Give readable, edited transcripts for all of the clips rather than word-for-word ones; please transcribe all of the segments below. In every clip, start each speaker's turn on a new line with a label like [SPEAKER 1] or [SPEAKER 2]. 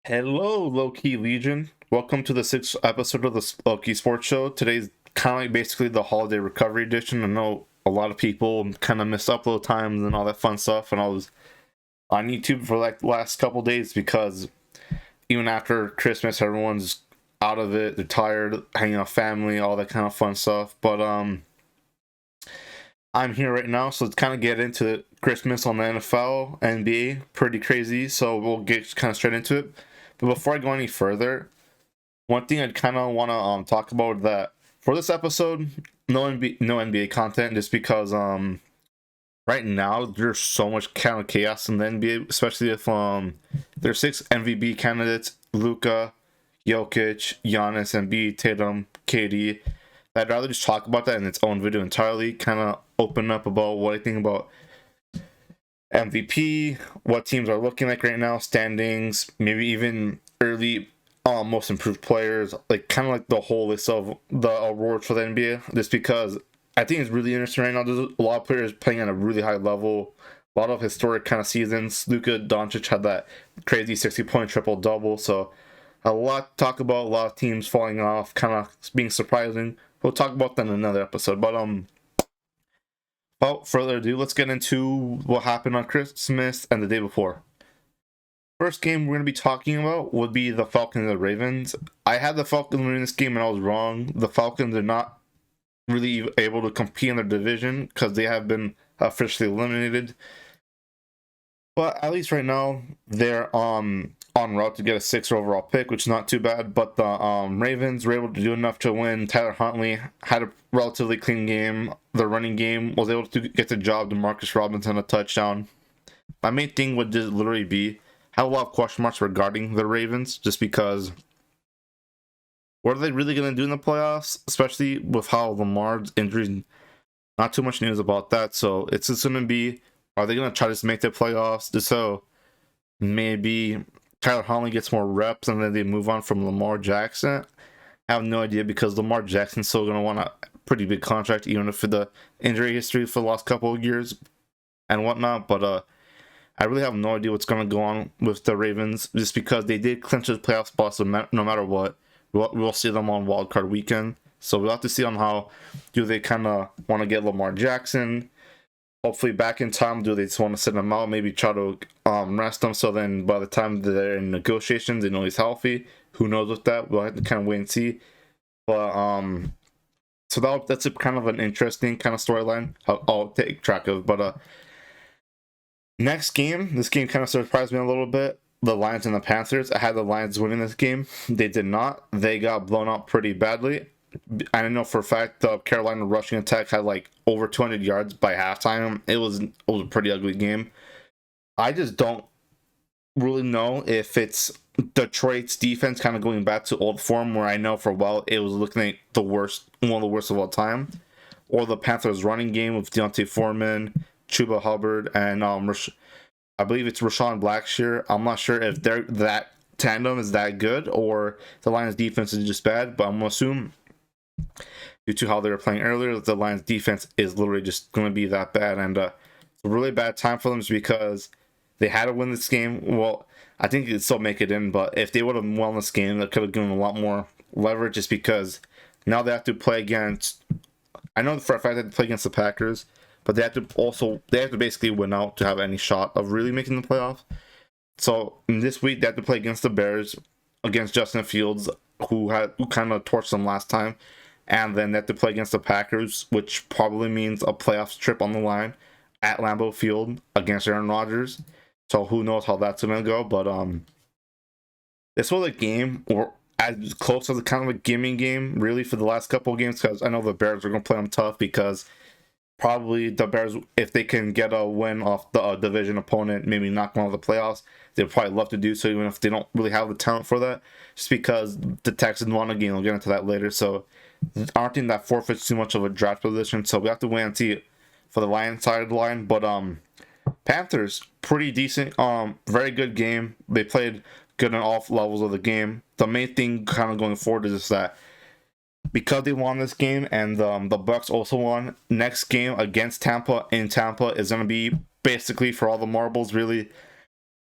[SPEAKER 1] Hello, Loki Legion. Welcome to the sixth episode of the Loki Sports Show. Today's kind of like basically the holiday recovery edition. I know a lot of people kind of missed upload times and all that fun stuff, and I was on YouTube for like the last couple days because even after Christmas, everyone's out of it. They're tired, hanging out with family, all that kind of fun stuff. But I'm here right now, so let's kind of get into Christmas on the NFL, NBA. Pretty crazy, so we'll get kind of straight into it. But before I go any further, one thing I'd kind of want to talk about that for this episode, no NBA content, just because right now there's so much kind of chaos in the NBA, especially if there's six MVP candidates: Luka, Jokic, Giannis, Embiid, Tatum, KD. I'd rather just talk about that in its own video entirely, kind of open up about what I think about MVP, what teams are looking like right now, standings, maybe even early most improved players, like kind of like the whole list of the awards for the NBA, just because I think it's really interesting right now. There's a lot of players playing at a really high level, a lot of historic kind of seasons. Luka Doncic had that crazy 60-point triple-double, so a lot to talk about, a lot of teams falling off, kind of being surprising. We'll talk about that in another episode. But without further ado, let's get into what happened on Christmas and the day before. First game we're going to be talking about would be the Falcons and the Ravens. I had the Falcons winning this game and I was wrong. The Falcons are not really able to compete in their division because they have been officially eliminated. But at least right now, they're on route to get a 6th overall pick, which is not too bad. But the Ravens were able to do enough to win. Tyler Huntley had a relatively clean game. The running game was able to get the job to Marcus Robinson a touchdown. My main thing would just literally be, have a lot of question marks regarding the Ravens, just because what are they really going to do in the playoffs, especially with how Lamar's injuries, not too much news about that. So it's just going to be, are they going to try to make the playoffs just so maybe Tyler Huntley gets more reps and then they move on from Lamar Jackson? I have no idea, because Lamar Jackson's still going to want a pretty big contract, even if the injury history for the last couple of years and whatnot. But I really have no idea what's going to go on with the Ravens, just because they did clinch the playoff spot, so no matter what, we'll see them on wildcard weekend. So we'll have to see on how do they kind of want to get Lamar Jackson hopefully back in time. Do they just want to send him out, maybe try to rest him, so then by the time they're in negotiations they know he's healthy? Who knows with that? We'll have to kind of wait and see. But so that's a kind of an interesting kind of storyline I'll take track of. But next game, this game kind of surprised me a little bit. The Lions and the Panthers. I had the Lions winning this game. They did not. They got blown out pretty badly. I know for a fact the Carolina rushing attack had like over 200 yards by halftime. It was a pretty ugly game. I just don't really know if it's Detroit's defense kind of going back to old form, where I know for a while it was looking like the worst, one of the worst of all time, or the Panthers running game with Deontay Foreman, Chuba Hubbard, and I believe it's Rashawn Blackshear. I'm not sure if that tandem is that good or the Lions defense is just bad, but I'm gonna assume, due to how they were playing earlier, that the Lions defense is literally just going to be that bad. And it's a really bad time for them, just because they had to win this game. Well, I think they'd still make it in, but if they would have won this game, that could have given them a lot more leverage, just because now they have to play against, I know for a fact they have to play against the Packers, but they have to basically win out to have any shot of really making the playoffs. So in this week they have to play against the Bears, against Justin Fields, who kind of torched them last time, and then they have to play against the Packers, which probably means a playoffs trip on the line at Lambeau Field against Aaron Rodgers. So who knows how that's gonna go? But this was a game, or as close as a kind of a gimme game, really, for the last couple of games, because I know the Bears are gonna play them tough, because probably the Bears, if they can get a win off the division opponent, maybe knock them out of the playoffs, they'd probably love to do so, even if they don't really have the talent for that, just because the Texans won a game. We'll get into that later. So I don't think that forfeits too much of a draft position. So we have to wait and see for the Lions side of the line. But Panthers, pretty decent, very good game. They played good on all levels of the game. The main thing kind of going forward is just that because they won this game and the Bucks also won, next game against Tampa in Tampa is going to be basically for all the marbles, really.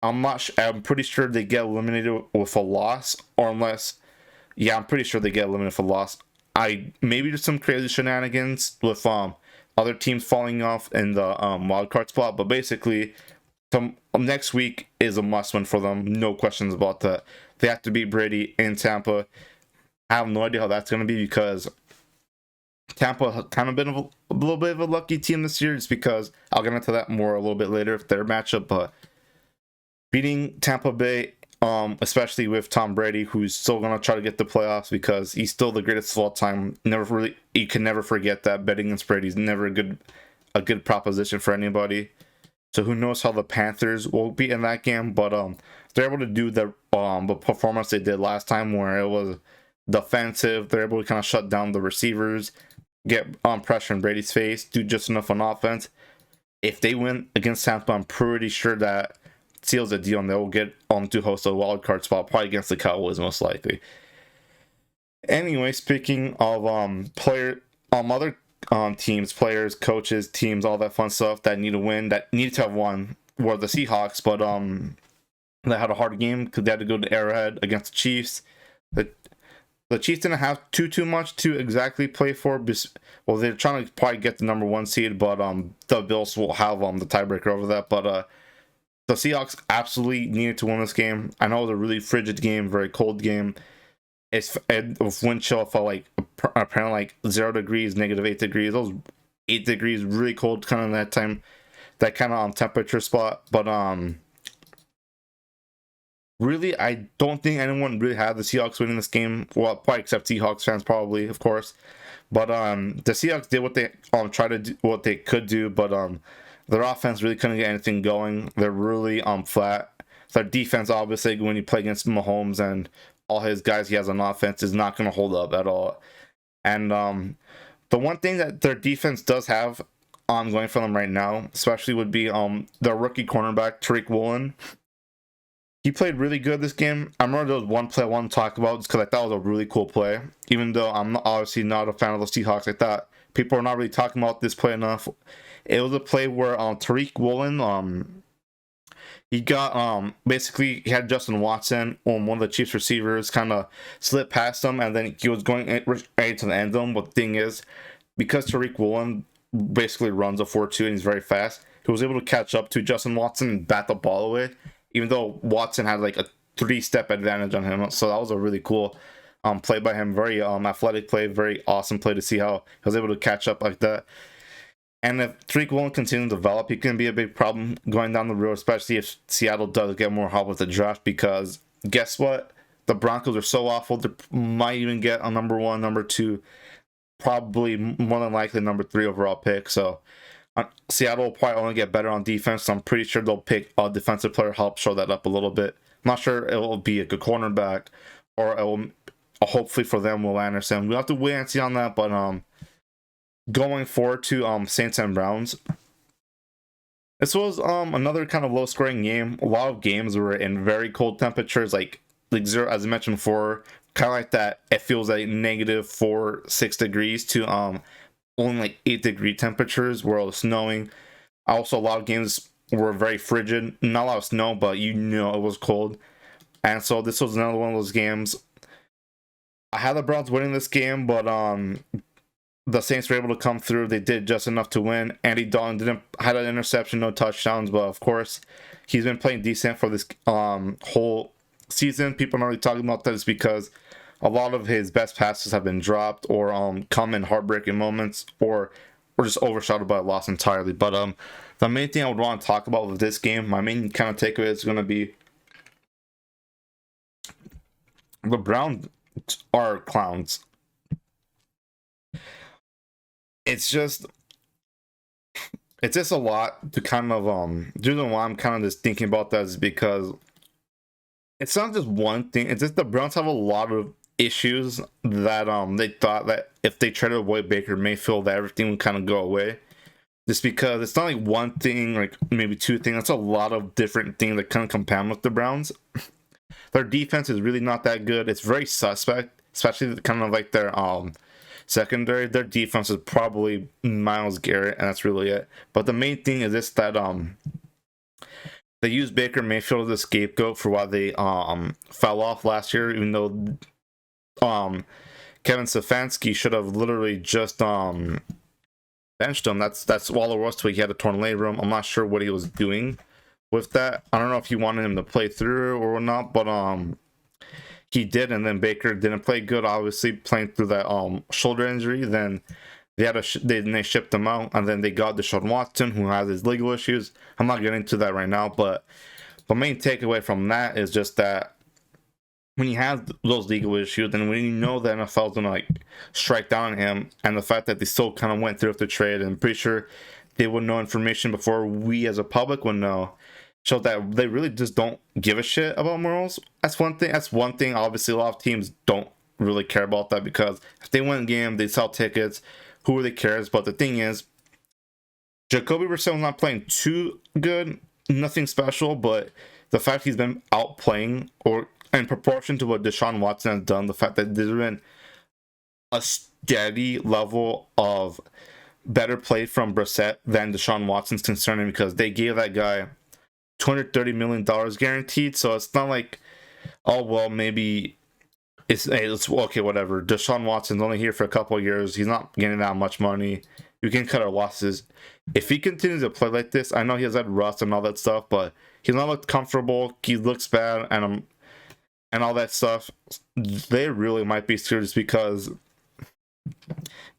[SPEAKER 1] I'm pretty sure they get eliminated with a loss, or unless, yeah, I'm pretty sure they get eliminated for loss. Maybe there's some crazy shenanigans with other teams falling off in the wild card spot, but basically, next week is a must win for them. No questions about that. They have to beat Brady in Tampa. I have no idea how that's going to be because Tampa kind of been a little bit of a lucky team this year, just because I'll get into that more a little bit later if their matchup. But beating Tampa Bay, especially with Tom Brady, who's still gonna try to get the playoffs because he's still the greatest of all time. You can never forget that betting against Brady is never a good proposition for anybody. So who knows how the Panthers will be in that game? But they're able to do the performance they did last time, where it was defensive. They're able to kind of shut down the receivers, get pressure in Brady's face, do just enough on offense. If they win against Tampa, I'm pretty sure that seals the deal, and they will get to host a wild card spot, probably against the Cowboys most likely. Anyway, speaking of other teams, players, coaches, teams, all that fun stuff that need to win, that needed to have won, were the Seahawks, but they had a hard game because they had to go to Arrowhead against the Chiefs. The Chiefs didn't have too much to exactly play for. Well, they're trying to probably get the number 1 seed, but the Bills will have the tiebreaker over that. But the Seahawks absolutely needed to win this game. I know it was a really frigid game, very cold game. With wind chill, it felt like apparently like 0 degrees, -8 degrees. Those 8 degrees, really cold kind of that time, that kind of temperature spot. But really, I don't think anyone really had the Seahawks winning this game. Well, probably except Seahawks fans, probably, of course. But the Seahawks did what they tried to do, what they could do, but their offense really couldn't get anything going. They're really flat. Their defense, obviously, when you play against Mahomes and all his guys he has on offense, is not going to hold up at all. And the one thing that their defense does have going for them right now, especially, would be their rookie cornerback, Tariq Woolen. He played really good this game. I remember there was one play I wanted to talk about just because I thought it was a really cool play. Even though I'm obviously not a fan of the Seahawks, I thought people are not really talking about this play enough. It was a play where Tariq Woolen, he got basically he had Justin Watson on one of the Chiefs receivers kind of slip past him, and then he was going right to the end zone. But the thing is, because Tariq Woolen basically runs a 4.2 and he's very fast, he was able to catch up to Justin Watson and bat the ball away, even though Watson had like a 3-step advantage on him. So that was a really cool play by him. Very athletic play, very awesome play to see how he was able to catch up like that. And if Tariq Woolen continues to develop, he can be a big problem going down the road, especially if Seattle does get more help with the draft, because guess what? The Broncos are so awful, they might even get a number 1, number 2, probably more than likely number 3 overall pick. So Seattle will probably only get better on defense. So I'm pretty sure they'll pick a defensive player to help show that up a little bit. I'm not sure it will be a good cornerback, or it will, hopefully for them, Will Anderson. We'll have to wait and see on that, but going forward to Saints and Browns. This was another kind of low-scoring game. A lot of games were in very cold temperatures, like 0, as I mentioned before, kind of like that. It feels like -4, 6 degrees to only like 8-degree temperatures where it was snowing. Also, a lot of games were very frigid. Not a lot of snow, but it was cold. And so this was another one of those games. I had the Browns winning this game, but the Saints were able to come through. They did just enough to win. Andy Dalton had an interception, no touchdowns, but of course, he's been playing decent for this whole season. People are not really talking about that is because a lot of his best passes have been dropped or come in heartbreaking moments or just overshadowed by a loss entirely. But the main thing I would want to talk about with this game, my main kind of takeaway is going to be the Browns are clowns. It's just a lot to kind of the reason why I'm kind of just thinking about that is because it's not just one thing. It's just the Browns have a lot of issues that they thought that if they traded away Baker Mayfield, that everything would kind of go away. Just because it's not like one thing, like maybe 2 things. It's a lot of different things that kind of compound with the Browns. Their defense is really not that good. It's very suspect, especially kind of like their secondary. Their defense is probably Myles Garrett, and that's really it. But the main thing is this, that they used Baker Mayfield as a scapegoat for why they fell off last year, even though Kevin Stefanski should have literally just benched him. That's all it was to it. He had a torn labrum. I'm not sure what he was doing with that. I don't know if he wanted him to play through or not, but he did, and then Baker didn't play good, obviously playing through that shoulder injury. Then they shipped him out, and then they got Deshaun Watson, who has his legal issues. I'm not getting into that right now, but the main takeaway from that is just that when you have those legal issues, and when you know the NFL's gonna like strike down on him, and the fact that they still kind of went through with the trade, and I'm pretty sure they would know information before we as a public would know, shows that they really just don't give a shit about morals. That's one thing. Obviously, a lot of teams don't really care about that, because if they win a game, they sell tickets. Who really cares? But the thing is, Jacoby Brissett's not playing too good, nothing special, but the fact he's been outplaying, or in proportion to what Deshaun Watson has done, the fact that there's been a steady level of better play from Brissett than Deshaun Watson's concerning, because they gave that guy $230 million guaranteed. So it's not like, oh, well, maybe it's okay, whatever. Deshaun Watson's only here for a couple of years. He's not getting that much money. You can cut our losses. If he continues to play like this, I know he has had rust and all that stuff, but he's not looked comfortable. He looks bad, and all that stuff. They really might be serious, because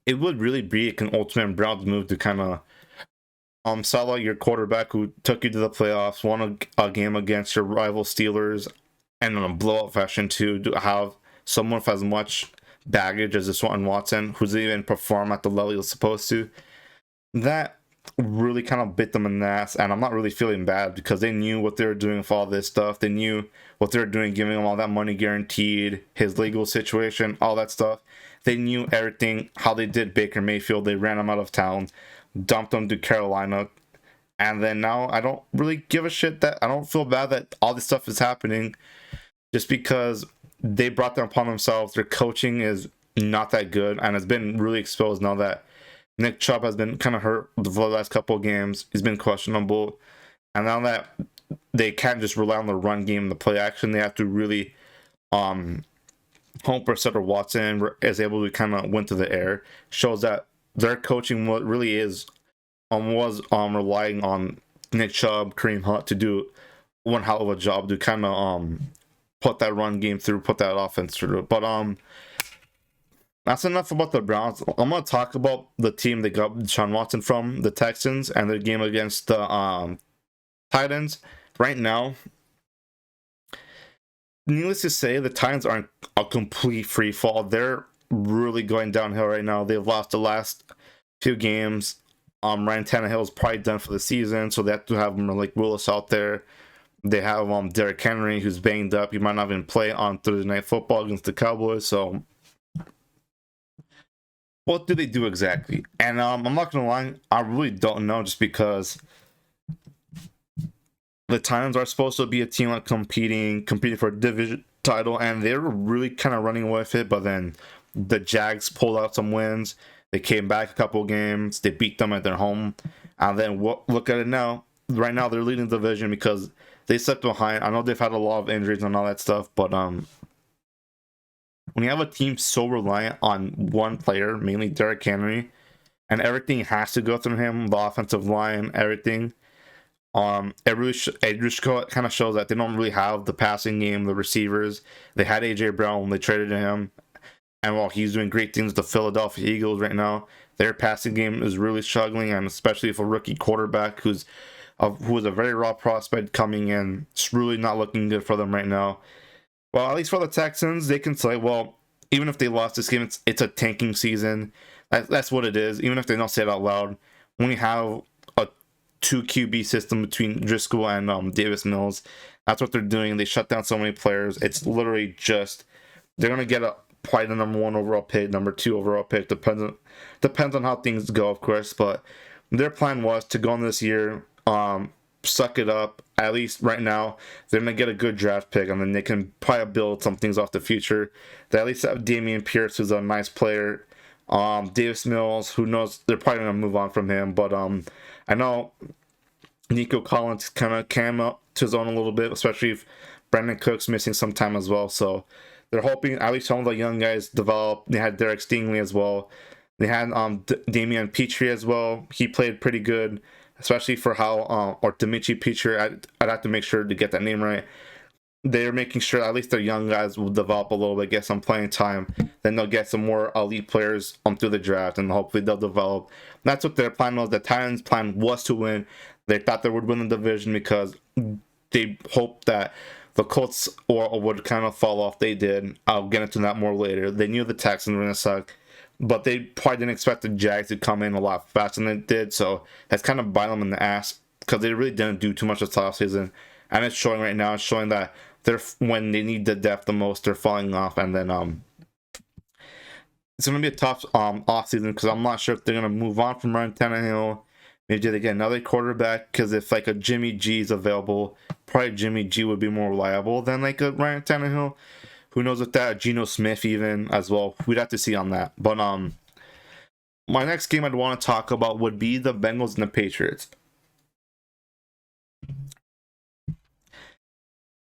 [SPEAKER 1] it would really be an ultimate Browns move to kind of sell out your quarterback who took you to the playoffs, won a game against your rival Steelers, and in a blowout fashion to have someone with as much baggage as Deshaun Watson, who's even perform at the level he was supposed to. That really kind of bit them in the ass, and I'm not really feeling bad, because they knew what they were doing with all this stuff. They knew what they were doing, giving him all that money guaranteed, his legal situation, all that stuff. They knew everything, how they did Baker Mayfield. They ran him out of town, dumped him to Carolina, and then now I don't really give a shit that I don't feel bad that all this stuff is happening, just because they brought that upon themselves. Their coaching is not that good, and it's been really exposed now that Nick Chubb has been kind of hurt for the last couple of games. He's been questionable, and now that they can't just rely on the run game, the play action, they have to really hope Brissett or Watson is able to kind of win through the air. Shows that their coaching what really is was relying on Nick Chubb, Kareem Hunt to do one hell of a job to kind of put that run game through, put that offense through. But that's enough about the Browns. I'm gonna talk about the team they got Deshaun Watson from, the Texans, and their game against the Titans. Right now, needless to say, the Titans aren't a complete free fall. They're really going downhill right now. They've lost the last few games. Ryan Tannehill is probably done for the season, so they have to have Malik Willis out there. They have Derrick Henry, who's banged up. He might not even play on Thursday Night Football against the Cowboys. So what do they do exactly? And I'm not gonna lie, I really don't know, just because the Titans are supposed to be a team like competing for a division title, and they were really kind of running away with it. But then the Jags pulled out some wins. They came back a couple games. They beat them at their home, and then look at it now. Right now, they're leading the division because they stepped behind. I know they've had a lot of injuries and all that stuff, but when you have a team so reliant on one player, mainly Derrick Henry, and everything has to go through him, the offensive line, everything. It just kind of shows that they don't really have the passing game, the receivers. They had AJ Brown when they traded him, and while he's doing great things with the Philadelphia Eagles right now, their passing game is really struggling, and especially if a rookie quarterback who is a very raw prospect coming in, it's really not looking good for them right now. Well, at least for the Texans, they can say, well, even if they lost this game, it's a tanking season. That's what it is. Even if they don't say it out loud, when you have a 2 QB system between Driscoll and Davis Mills, that's what they're doing. They shut down so many players. It's literally just they're gonna get probably the number 1 overall pick, number 2 overall pick. Depends on how things go, of course. But their plan was to go in this year, suck it up. At least right now, they're going to get a good draft pick, and then they can probably build some things off the future. They at least have Damian Pierce, who's a nice player. Davis Mills, who knows, they're probably going to move on from him. But I know Nico Collins kind of came up to his own a little bit, especially if Brandon Cook's missing some time as well. So they're hoping at least some of the young guys develop. They had Derek Stingley as well. They had Damian Petrie as well. He played pretty good, especially for how or Dimitri Petrie. I'd have to make sure to get that name right. They're making sure at least their young guys will develop a little bit, get some playing time. Then they'll get some more elite players through the draft, and hopefully they'll develop. That's what their plan was. The Titans' plan was to win. They thought they would win the division because they hoped that the Colts would kind of fall off. They did. I'll get into that more later. They knew the Texans were going to suck, but they probably didn't expect the Jags to come in a lot faster than they did. So that's kind of bite them in the ass because they really didn't do too much this offseason. And it's showing right now. It's showing that when they need the depth the most, they're falling off. And then it's going to be a tough offseason because I'm not sure if they're going to move on from Ryan Tannehill. Maybe they get another quarterback, because if like a Jimmy G is available, probably Jimmy G would be more reliable than like a Ryan Tannehill. Who knows with that? Geno Smith even as well. We'd have to see on that. But my next game I'd want to talk about would be the Bengals and the Patriots.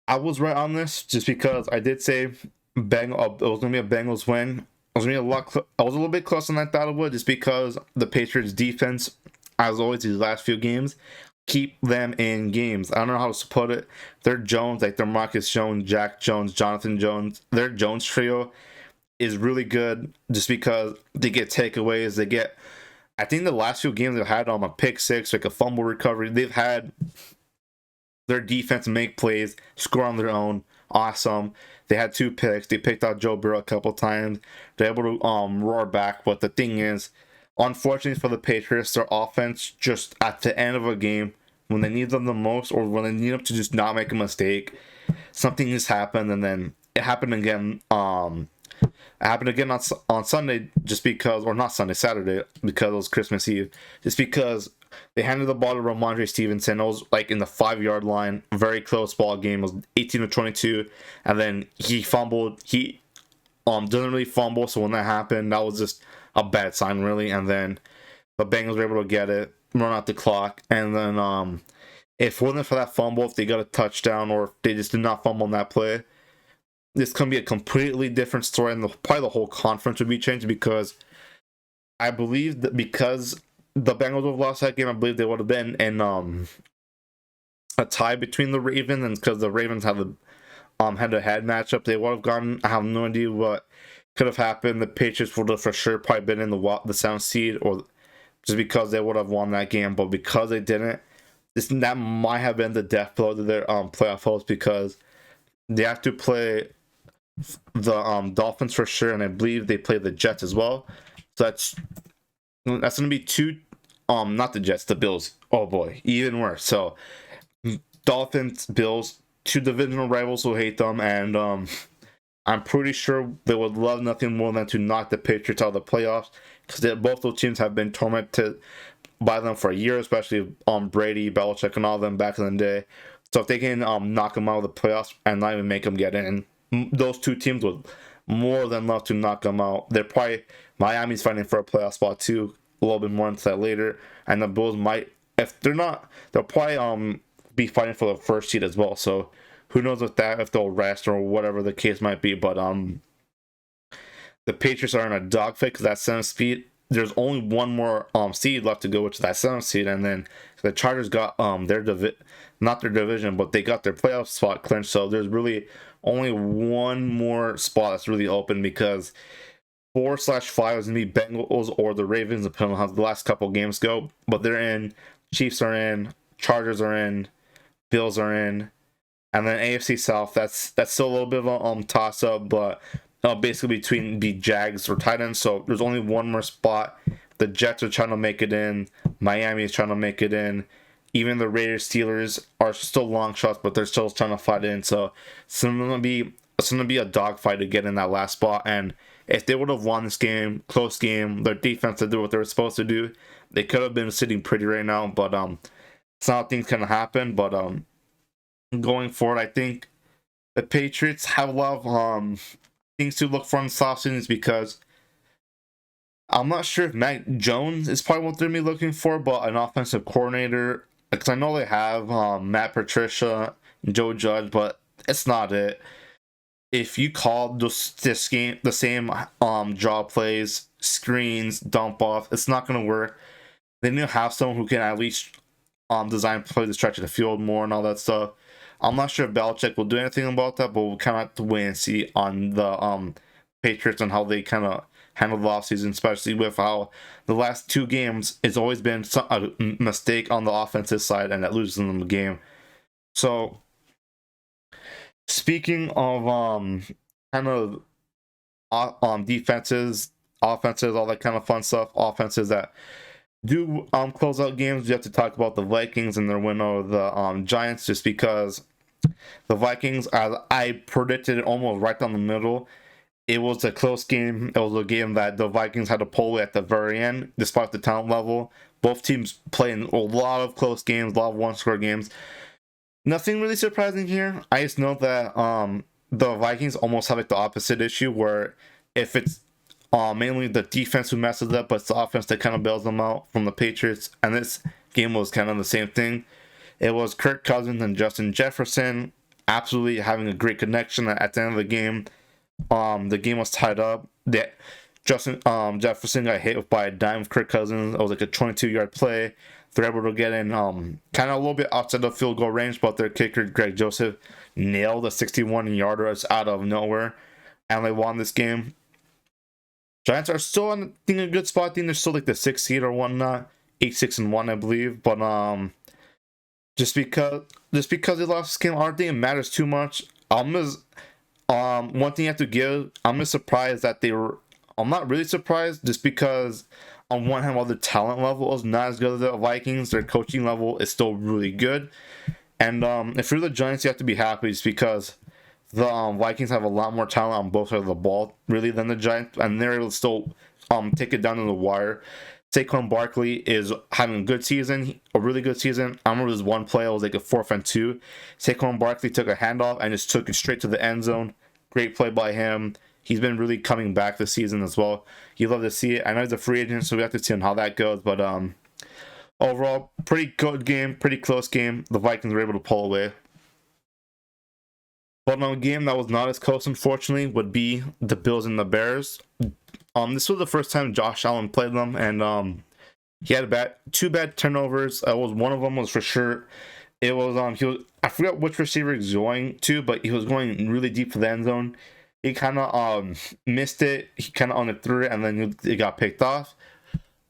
[SPEAKER 1] I was right on this just because I did say it was going to be a Bengals win. I was a little bit closer than I thought it would, just because the Patriots defense, as always, these last few games, keep them in games. I don't know how to put it. Their Jones, like their Marcus Jones, Jack Jones, Jonathan Jones, their Jones trio is really good just because they get takeaways. They get, I think the last few games they've had a pick six, like a fumble recovery. They've had their defense make plays, score on their own. Awesome. They had 2 picks. They picked out Joe Burrow a couple times. They're able to roar back. But the thing is, unfortunately for the Patriots, their offense just at the end of a game, when they need them the most, or when they need them to just not make a mistake, something has happened, and then it happened again. It happened again on Sunday, just because, or not Sunday, Saturday, because it was Christmas Eve. Just because they handed the ball to Ramondre Stevenson. It was like in the 5-yard line, very close ball game. It was 18-22, and then he fumbled. He doesn't really fumble, so when that happened, that was just a bad sign, really. And then the Bengals were able to get it, run out the clock, and then if it wasn't for that fumble, if they got a touchdown, or if they just did not fumble on that play, this can be a completely different story, and probably the whole conference would be changed, because I believe that because the Bengals would have lost that game, I believe they would have been in a tie between the Ravens, and because the Ravens have a head-to-head matchup, they would have gone. I have no idea what could have happened. The Patriots would have for sure probably been in the 7th seed, or just because they would have won that game, but because they didn't, that might have been the death blow to their playoff hopes, because they have to play the Dolphins for sure, and I believe they play the Jets as well. So that's going to be 2, not the Jets, the Bills. Oh boy, even worse. So Dolphins, Bills, 2 divisional rivals who hate them, and I'm pretty sure they would love nothing more than to knock the Patriots out of the playoffs, because both those teams have been tormented by them for a year, especially Brady, Belichick, and all of them back in the day. So if they can knock them out of the playoffs and not even make them get in, those 2 teams would more than love to knock them out. They're probably, Miami's fighting for a playoff spot too. A little bit more into that later. And the Bills might, if they're not, they'll probably be fighting for the 1st seed as well. So who knows with that, if they'll rest or whatever the case might be. But the Patriots are in a dogfight because that 7th seed, there's only one more seed left to go, which is that 7th seed, and then the Chargers got not their division, but they got their playoff spot clinched. So there's really only one more spot that's really open, because 4/5 is gonna be Bengals or the Ravens, depending on how the last couple games go. But they're in. Chiefs are in. Chargers are in. Bills are in. And then AFC South, that's still a little bit of a toss up, but basically between the Jags or Titans. So there's only one more spot. The Jets are trying to make it in. Miami is trying to make it in. Even the Raiders, Steelers are still long shots, but they're still trying to fight in. So it's gonna be a dogfight to get in that last spot. And if they would have won this game, close game, their defense to do what they were supposed to do, they could have been sitting pretty right now. But it's not how things can happen. But going forward, I think the Patriots have a lot of things to look for in the offseason, because I'm not sure if Mac Jones is probably what they're going to be looking for, but an offensive coordinator, because I know they have Matt Patricia, Joe Judge, but it's not it. If you call this game the same draw plays, screens, dump off, it's not going to work. They need to have someone who can at least design play the stretch of the field more and all that stuff. I'm not sure if Belichick will do anything about that, but we'll kind of have to wait and see on the Patriots and how they kind of handle the offseason, especially with how the last 2 games it's always been a mistake on the offensive side and that loses them the game. So speaking of kind of defenses, offenses, all that kind of fun stuff, offenses that do close out games, you have to talk about the Vikings and their win over the Giants, just because the Vikings, as I predicted it almost right down the middle, it was a close game. It was a game that the Vikings had to pull at the very end, despite the talent level. Both teams playing a lot of close games, a lot of one-score games. Nothing really surprising here. I just know that the Vikings almost have like the opposite issue, where if it's mainly the defense who messes up, but it's the offense that kind of bails them out from the Patriots. And this game was kind of the same thing. It was Kirk Cousins and Justin Jefferson absolutely having a great connection at the end of the game. The game was tied up. Justin Jefferson got hit by a dime of Kirk Cousins. It was like a 22-yard play. They're able to get in kind of a little bit outside the field goal range, but their kicker, Greg Joseph, nailed a 61-yarder out of nowhere, and they won this game. Giants are still in a good spot. I think they're still like the 6th seed or whatnot, 8-6-1, I believe. But just because they lost this game, I don't think it matters too much. One thing you have to give, I'm just surprised that they were. I'm not really surprised, just because on one hand, while the talent level is not as good as the Vikings, their coaching level is still really good. And if you're the Giants, you have to be happy, just because the Vikings have a lot more talent on both sides of the ball, really, than the Giants, and they're able to still take it down to the wire. Saquon Barkley is having a good season, a really good season. I remember this one play, it was like a 4th and 2. Saquon Barkley took a handoff and just took it straight to the end zone. Great play by him. He's been really coming back this season as well. You love to see it. I know he's a free agent, so we have to see how that goes. But overall, pretty good game, pretty close game. The Vikings were able to pull away. But on a game that was not as close, unfortunately, would be the Bills and the Bears. This was the first time Josh Allen played them, and he had 2 bad turnovers. One of them was for sure. It was I forgot which receiver he was going to, but he was going really deep for the end zone. He kind of missed it. He kind of underthrew it, and then it got picked off.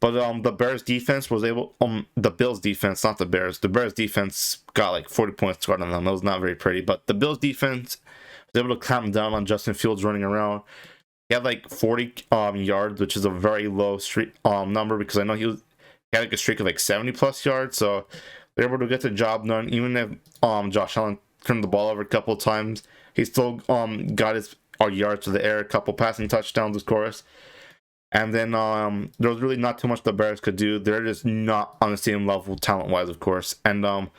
[SPEAKER 1] But the Bears defense was able. The Bills defense, not the Bears. The Bears defense got like 40 points scored on them. It was not very pretty. But the Bills defense was able to clamp down on Justin Fields running around. He had like 40 yards, which is a very low streak number, because I know he had like a streak of like 70+ yards. So they're able to get the job done. Even if Josh Allen turned the ball over a couple of times, he still got his yards to the air, a couple passing touchdowns, of course. And then there was really not too much the Bears could do. They're just not on the same level talent-wise, of course. And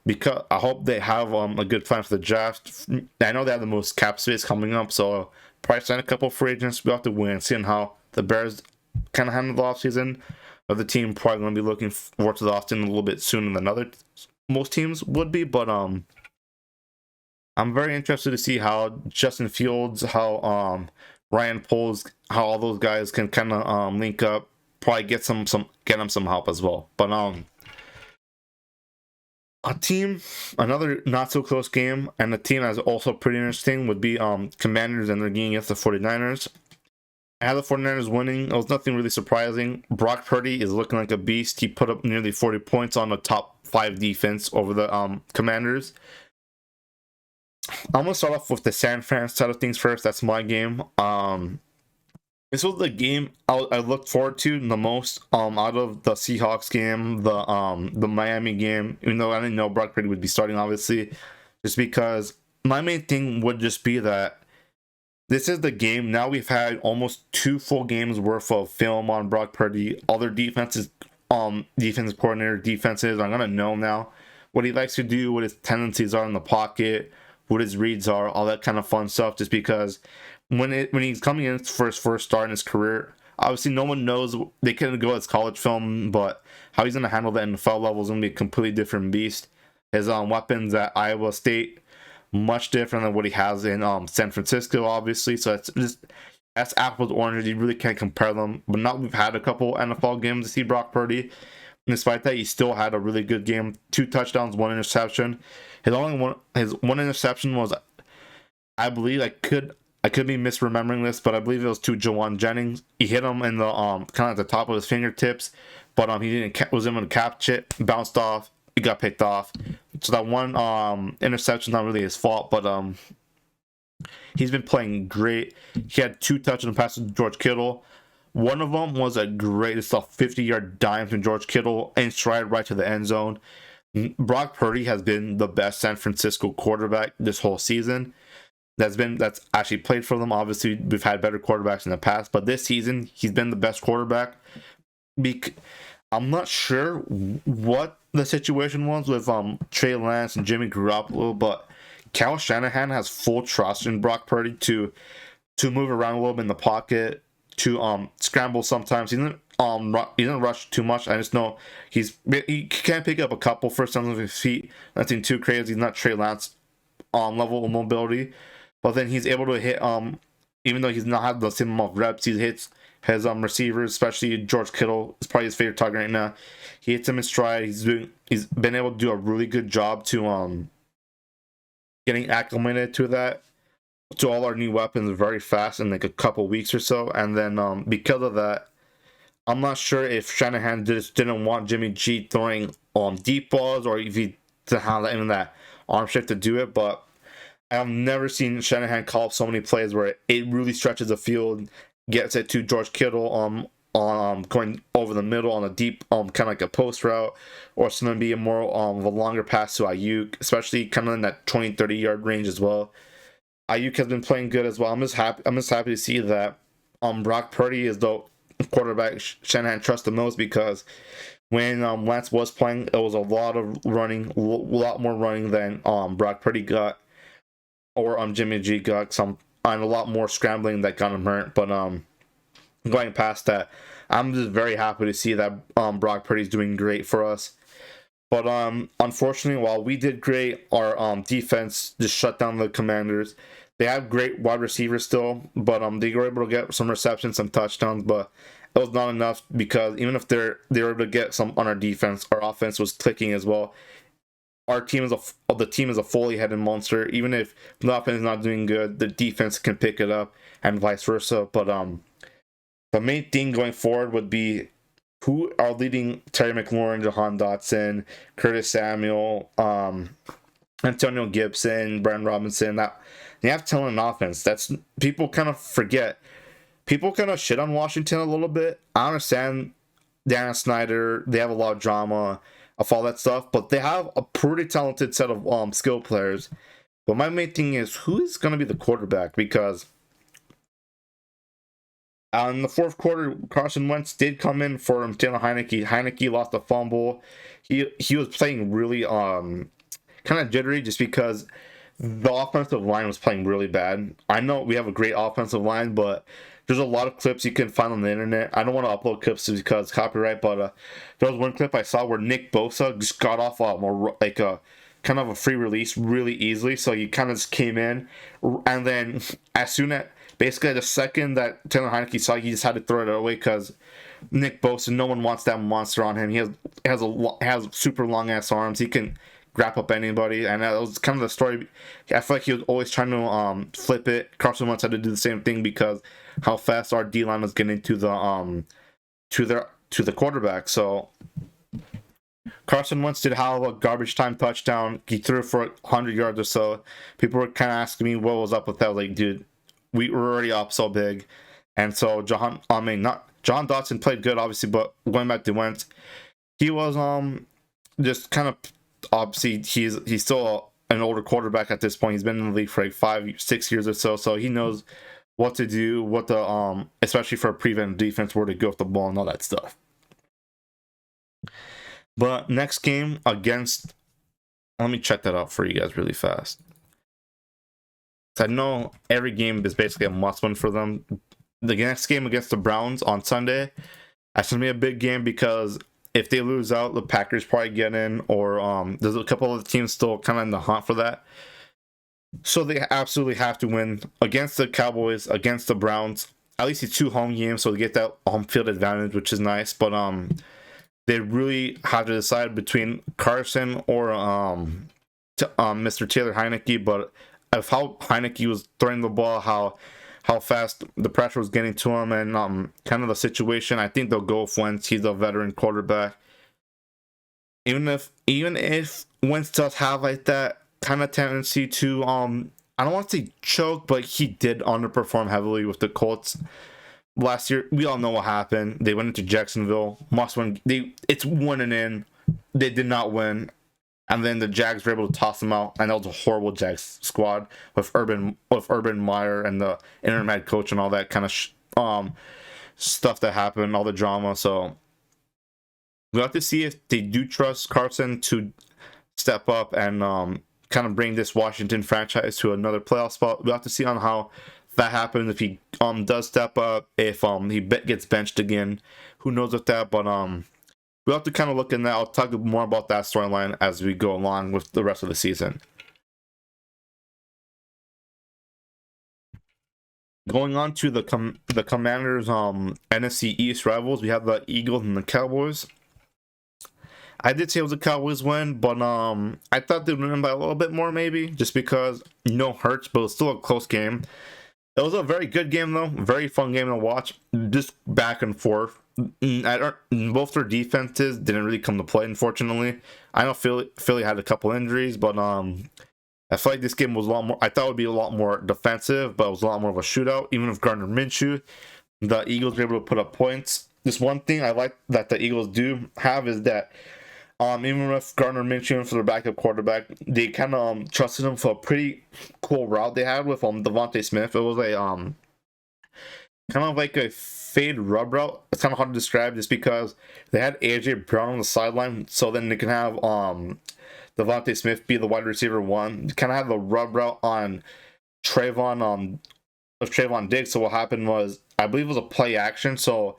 [SPEAKER 1] because I hope they have a good plan for the draft. I know they have the most cap space coming up, so probably sign a couple of free agents. We'll have to wait and see how the Bears kind of handle the offseason. But the team probably going to be looking forward to the offseason a little bit sooner than most teams would be. But I'm very interested to see how Justin Fields, how Ryan Poles, how all those guys can kind of link up. Probably get them some help as well. But another not so close game, and a team that's also pretty interesting would be Commanders and their game against the 49ers. I had the 49ers winning. It was nothing really surprising. Brock Purdy is looking like a beast. He put up nearly 40 points on the top 5 defense over the Commanders. I'm going to start off with the San Fran side of things first. That's my game. This was the game I looked forward to the most out of the Seahawks game, the Miami game, even though I didn't know Brock Purdy would be starting, obviously, just because my main thing would just be that this is the game. Now we've had almost 2 full games worth of film on Brock Purdy. Other defensive coordinator defenses are going to know now what he likes to do, what his tendencies are in the pocket, what his reads are, all that kind of fun stuff, just because when he's coming in for his first start in his career, Obviously, no one knows. They couldn't go as college film, but how he's going to handle the NFL level is going to be a completely different beast. His weapons at Iowa State, much different than what he has in San Francisco, obviously. So that's apples to oranges. You really can't compare them. But now we've had a couple NFL games to see Brock Purdy. And despite that, he still had a really good game. 2 touchdowns, 1 interception. His one interception was, I believe, I could be misremembering this, but I believe it was to Jawan Jennings. He hit him in the kind of at the top of his fingertips, but he was able to catch it, bounced off, it got picked off. So that one interception not really his fault, but he's been playing great. He had 2 touchdown passes to George Kittle. One of them was a 50-yard dime from George Kittle in stride right to the end zone. Brock Purdy has been the best San Francisco quarterback this whole season. That's actually played for them. Obviously, we've had better quarterbacks in the past, but this season he's been the best quarterback. I'm not sure what the situation was with Trey Lance and Jimmy Garoppolo, but Kyle Shanahan has full trust in Brock Purdy to move around a little bit in the pocket, to scramble sometimes. He didn't rush too much. I just know he can pick up a couple first times with his feet. Nothing too crazy. He's not Trey Lance level of mobility. But then he's able to hit, even though he's not had the same amount of reps, he hits his receivers, especially George Kittle is probably his favorite target right now. He hits him in stride. He's been able to do a really good job to getting acclimated to all our new weapons very fast in like a couple weeks or so. And then because of that, I'm not sure if Shanahan just didn't want Jimmy G throwing deep balls, or if he didn't have that arm shift to do it, but I've never seen Shanahan call up so many plays where it really stretches the field, gets it to George Kittle on going over the middle on a deep kind of like a post route, or it's going to be a more of a longer pass to Ayuk, especially kind of in that 20-30 yard range as well. Ayuk has been playing good as well. I'm just happy to see that Brock Purdy is the quarterback Shanahan trusts the most, because when Lance was playing, it was a lot more running than Brock Purdy got, or Jimmy G got, and a lot more scrambling that got him hurt. But going past that, I'm just very happy to see that Brock Purdy's doing great for us. But unfortunately, while we did great, our defense just shut down the Commanders. They have great wide receivers still, but they were able to get some receptions, some touchdowns, but it was not enough, because even if they were able to get some on our defense, our offense was clicking as well. The team is a fully headed monster. Even if the offense is not doing good, the defense can pick it up, and vice versa. But the main thing going forward would be who are leading Terry McLaurin, Jahan Dotson, Curtis Samuel, Antonio Gibson, Brian Robinson. That they have talent in offense. That's people kind of forget. People kind of shit on Washington a little bit. I understand Dan Snyder. They have a lot of drama of all that stuff, but they have a pretty talented set of skill players. But my main thing is, who is going to be the quarterback? Because in the fourth quarter, Carson Wentz did come in for Taylor Heineke. Heineke lost a fumble. He was playing really kind of jittery, just because the offensive line was playing really bad. I know we have a great offensive line, but there's a lot of clips you can find on the internet. I don't want to upload clips because copyright, but there was one clip I saw where Nick Bosa just got off like a kind of a free release really easily. So he kind of just came in, and then basically the second that Taylor Heineke saw, he just had to throw it away, because Nick Bosa, no one wants that monster on him. He has super long ass arms. He can grab up anybody, and that was kind of the story. I feel like he was always trying to flip it. Carson Wentz had to do the same thing, because how fast our D line was getting to the quarterback. So Carson Wentz did have a garbage time touchdown. He threw for 100 yards or so. People were kind of asking me what was up with that. I was like, dude, we were already up so big. And so John Dotson played good, obviously, but going back to Wentz, he was just kind of, obviously he's still an older quarterback at this point. He's been in the league for like 5-6 years or so he knows what to do, especially for a prevent defense, where to go with the ball and all that stuff. But next game against, let me check that out for you guys really fast. I know every game is basically a must-win for them. the next game against the Browns on Sunday, that's gonna be a big game because if they lose out, the Packers probably get in, or there's a couple of teams still kind of in the hunt for that. So they absolutely have to win against the Cowboys, against the Browns. At least it's 2 home games, so they get that home field advantage, which is nice. But they really have to decide between Carson or Mr. Taylor Heineke. But of how Heineke was throwing the ball, how fast the pressure was getting to him, and kind of the situation, I think they'll go with Wentz. He's a veteran quarterback. Even if Wentz does have like that kind of tendency to I don't want to say choke, but he did underperform heavily with the Colts last year. We all know what happened. They went into Jacksonville, must win. It's winning in. They did not win, and then the Jags were able to toss them out, and that was a horrible Jags squad with Urban Meyer and the interim head coach and all that kind of stuff that happened, all the drama. So we'll have to see if they do trust Carson to step up and kind of bring this Washington franchise to another playoff spot. We'll have to see on how that happens, if he does step up, if he gets benched again. Who knows with that, but we'll have to kind of look in that. I'll talk more about that storyline as we go along with the rest of the season. Going on to the Commanders NFC East rivals, we have the Eagles and the Cowboys. I did say it was a Cowboys win, but I thought they'd win by a little bit more, maybe, just because Hurts, but it was still a close game. It was a very good game, though. Very fun game to watch. Just back and forth. Both their defenses didn't really come to play, unfortunately. I know Philly had a couple injuries, but I feel like this game was a lot more. I thought it would be a lot more defensive, but it was a lot more of a shootout. Even with Gardner Minshew, the Eagles were able to put up points. This one thing I like that the Eagles do have is that even with Gardner Minshew for their backup quarterback, they kind of trusted him for a pretty cool route they had with Devontae Smith. It was a kind of like a fade rub route. It's kind of hard to describe just because they had AJ Brown on the sideline, so then they can have Devontae Smith be the wide receiver 1. Kind of have the rub route on Trayvon Diggs. So what happened was, I believe it was a play action. So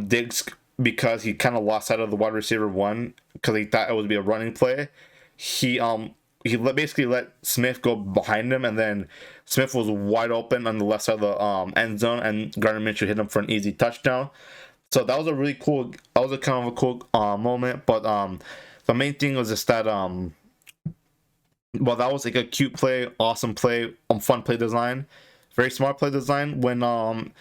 [SPEAKER 1] Diggs, because he kind of lost sight of the wide receiver 1 because he thought it would be a running play, he basically let Smith go behind him, and then Smith was wide open on the left side of the end zone, and Gardner Minshew hit him for an easy touchdown. So that was a really cool. That was a kind of a cool moment. But the main thing was just that that was like a cute play, awesome play, fun play design, very smart play design. When the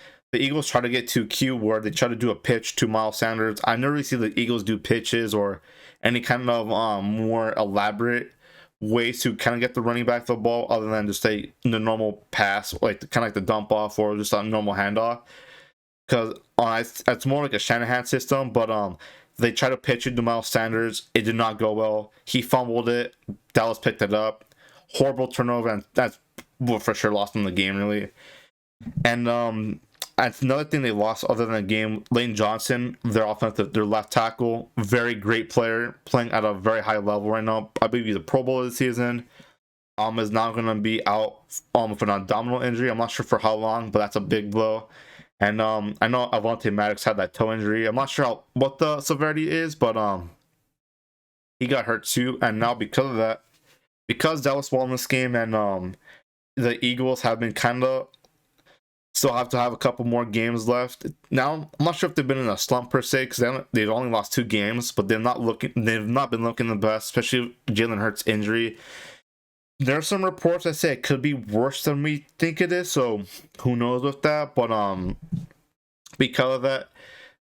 [SPEAKER 1] Eagles try to get to Q, where they try to do a pitch to Miles Sanders, I never really see the Eagles do pitches or any kind of more elaborate ways to kind of get the running back the ball, other than just the normal pass, like kind of like the dump off or just a normal handoff. Because it's more like a Shanahan system, but they try to pitch it to Miles Sanders. It did not go well. He fumbled it. Dallas picked it up. Horrible turnover, and that's what for sure lost them the game, really. And that's another thing they lost other than the game. Lane Johnson, their left tackle, very great player, playing at a very high level right now. I believe he's a Pro Bowl this season. Is not going to be out with an abdominal injury. I'm not sure for how long, but that's a big blow. And I know Avonte Maddox had that toe injury. I'm not sure what the severity is, but he got hurt too. And now because of that, because Dallas won this game, and the Eagles have been kind of still have to have a couple more games left. Now I'm not sure if they've been in a slump per se, because they've only lost 2 games, but they've not been looking the best, especially Jalen Hurts' injury. There are some reports that say it could be worse than we think it is, so who knows with that. But because of that,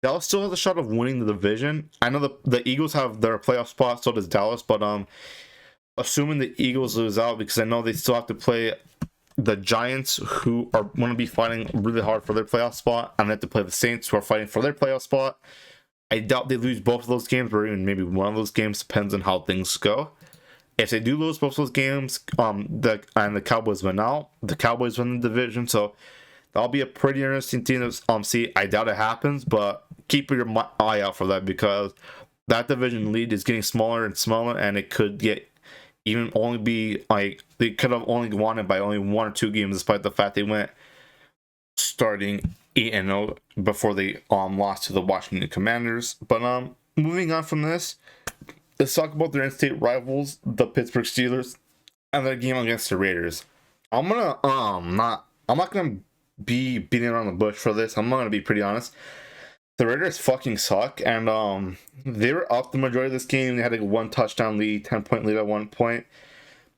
[SPEAKER 1] Dallas still has a shot of winning the division. I know the Eagles have their playoff spot, so does Dallas, but assuming the Eagles lose out, because I know they still have to play the Giants, who are going to be fighting really hard for their playoff spot, and they have to play the Saints, who are fighting for their playoff spot. I doubt they lose both of those games, or even maybe one of those games, depends on how things go. If they do lose both of those games, the Cowboys win out, the Cowboys win the division, so that'll be a pretty interesting team to see. I doubt it happens, but keep your eye out for that, because that division lead is getting smaller and smaller, and it could get even only be like, they could have only won it by only 1 or 2 games, despite the fact they went starting 8-0 before they lost to the Washington Commanders. But moving on from this, let's talk about their in-state rivals, the Pittsburgh Steelers, and their game against the Raiders. I'm not gonna be beating around the bush for this. I'm gonna be pretty honest. The Raiders fucking suck, and they were up the majority of this game. They had like a 1 touchdown lead, 10-point lead at one point.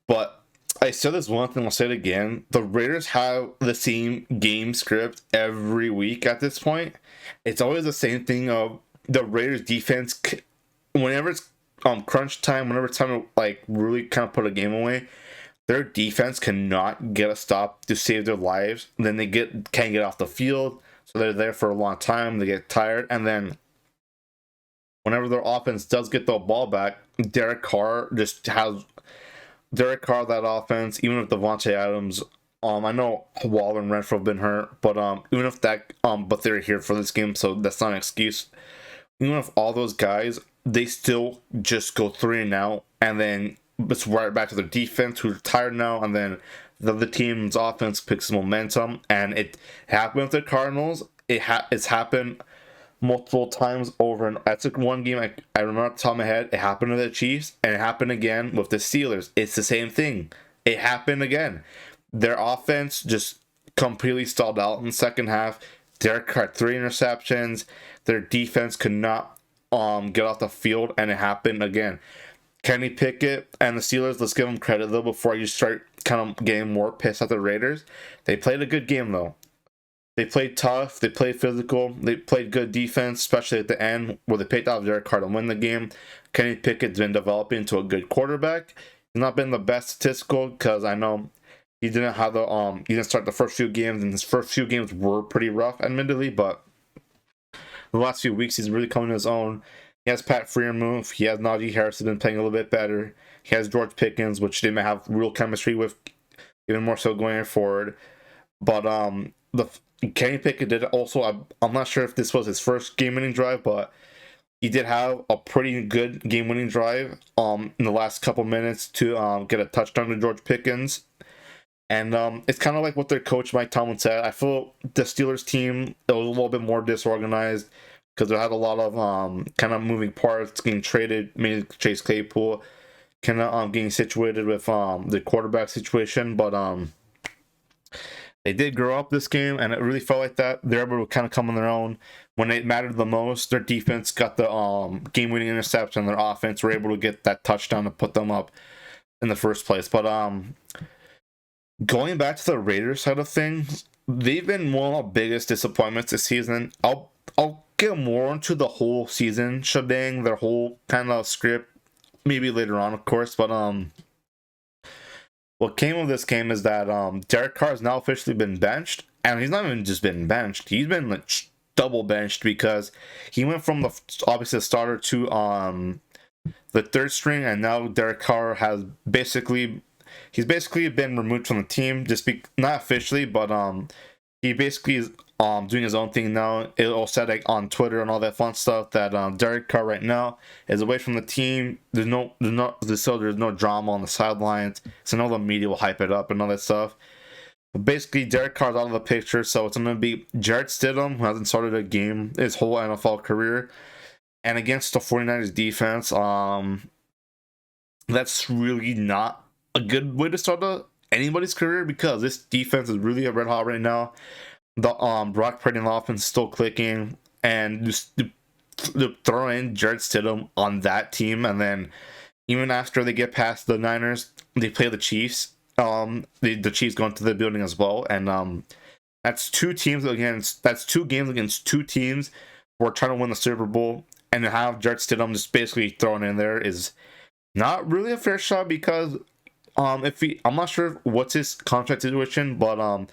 [SPEAKER 1] But I said this one thing, I'll say it again. The Raiders have the same game script every week at this point. It's always the same thing of the Raiders defense. Whenever it's crunch time, whenever it's time to like really kind of put a game away, their defense cannot get a stop to save their lives. Then they can't get off the field, so they're there for a long time. They get tired, and then whenever their offense does get the ball back, Derek Carr that offense. Even with Devontae Adams, I know Waller and Renfro have been hurt, but even if that, but they're here for this game, so that's not an excuse. Even if all those guys, they still just go 3-0, and then it's right back to their defense, who's tired now, and then the other team's offense picks momentum, and it happened with the Cardinals. It's happened multiple times over, and that's like one game I remember off the top of my head. It happened to the Chiefs, and it happened again with the Steelers. It's the same thing. It happened again. Their offense just completely stalled out in the second half. Derek Carr 3 interceptions. Their defense could not get off the field, and it happened again. Kenny Pickett and the Steelers, let's give them credit though before you start kind of getting more pissed at the Raiders. They played a good game though. They played tough, they played physical, they played good defense, especially at the end where they picked off Derek Carr to win the game. Kenny Pickett's been developing into a good quarterback. He's not been the best statistical because I know he didn't have he didn't start the first few games, and his first few games were pretty rough, admittedly, but the last few weeks he's really coming to his own. He has Pat Freiermuth. He has Najee Harris, been playing a little bit better. He has George Pickens, which they may have real chemistry with, even more so going forward. But the Kenny Pickett did also. I'm not sure if this was his first game-winning drive, but he did have a pretty good game-winning drive in the last couple minutes to get a touchdown to George Pickens. And it's kind of like what their coach Mike Tomlin said. I feel the Steelers team, it was a little bit more disorganized, because they had a lot of kind of moving parts, getting traded, maybe Chase Claypool, kind of getting situated with the quarterback situation. But they did grow up this game, and it really felt like that. They're able to kind of come on their own. When it mattered the most, their defense got the game-winning interception, and their offense were able to get that touchdown to put them up in the first place. But going back to the Raiders side of things, they've been one of the biggest disappointments this season. I'll get more into the whole season shebang, their whole kind of script, maybe later on, of course. But what came of this game is that Derek Carr has now officially been benched, and he's not even just been benched; he's been like double benched, because he went from the obviously the starter to the third string, and now Derek Carr has basically been removed from the team, not officially, but he basically is doing his own thing now. It all said like on Twitter and all that fun stuff that Derek Carr right now is away from the team. There's no drama on the sidelines, so all the media will hype it up and all that stuff. But basically, Derek Carr's out of the picture, so it's going to be Jarrett Stidham, who hasn't started a game his whole NFL career, and against the 49ers defense, that's really not a good way to start anybody's career, because this defense is really red hot right now. The Brock Purdy offense is still clicking, and just throw in Jarrett Stidham on that team, and then even after they get past the Niners, they play the Chiefs. The Chiefs go into the building as well, and that's two games against two teams who are trying to win the Super Bowl, and to have Jarrett Stidham just basically thrown in there is not really a fair shot, because I'm not sure what's his contract situation, but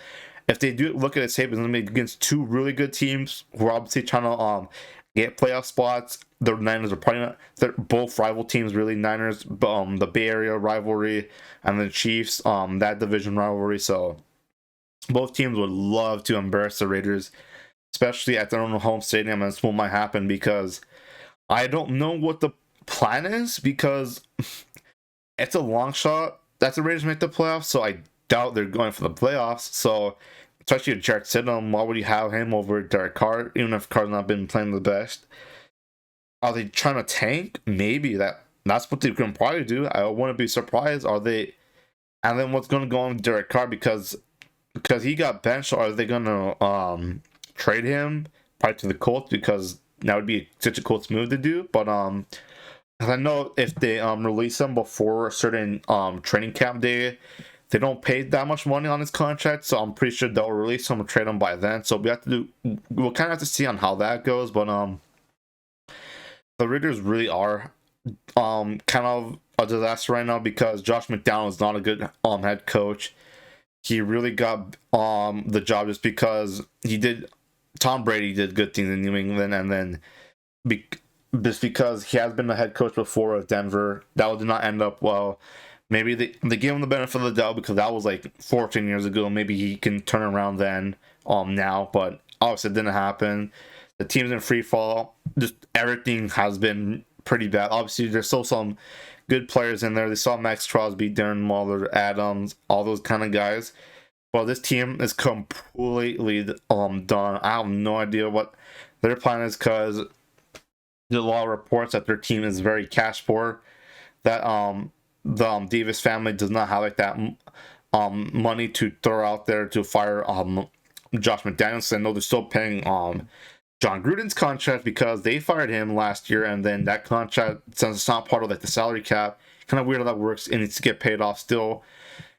[SPEAKER 1] if they do look at his tape, it's going to be against two really good teams who are obviously trying to get playoff spots. The Niners are probably not. They're both rival teams, really. Niners, the Bay Area rivalry, and the Chiefs, that division rivalry. So both teams would love to embarrass the Raiders, especially at their own home stadium, and this might happen, because I don't know what the plan is, because it's a long shot that the Raiders make the playoffs, so I doubt they're going for the playoffs. So especially with Jarrett Stidham. Why would you have him over Derek Carr, even if Carr's not been playing the best? Are they trying to tank? Maybe that's what they can probably do. I wouldn't be surprised. Are they? And then what's going to go on with Derek Carr because he got benched? Or are they going to trade him probably to the Colts, because that would be such a Colts move to do? But I know if they release him before a certain training camp day, they don't pay that much money on his contract, so I'm pretty sure they'll release him or trade him by then. So we'll kind of have to see on how that goes. But the Raiders really are kind of a disaster right now, because Josh McDowell is not a good head coach. He really got the job just because Tom Brady did good things in New England, and then just because he has been the head coach before at Denver, that did not end up well. Maybe they gave him the benefit of the doubt because that was like 14 years ago. Maybe he can turn around then now, but obviously it didn't happen. The team's in free fall. Just everything has been pretty bad. Obviously, there's still some good players in there. They saw Max Crosby, Darren Waller, Adams, all those kind of guys. Well, this team is completely done. I have no idea what their plan is, because there's a lot of reports that their team is very cash poor. That the Davis family does not have like that money to throw out there to fire Josh McDaniels. I know they're still paying John Gruden's contract because they fired him last year, and then that contract, since it's not part of like the salary cap, kind of weird how that works. It needs to get paid off still,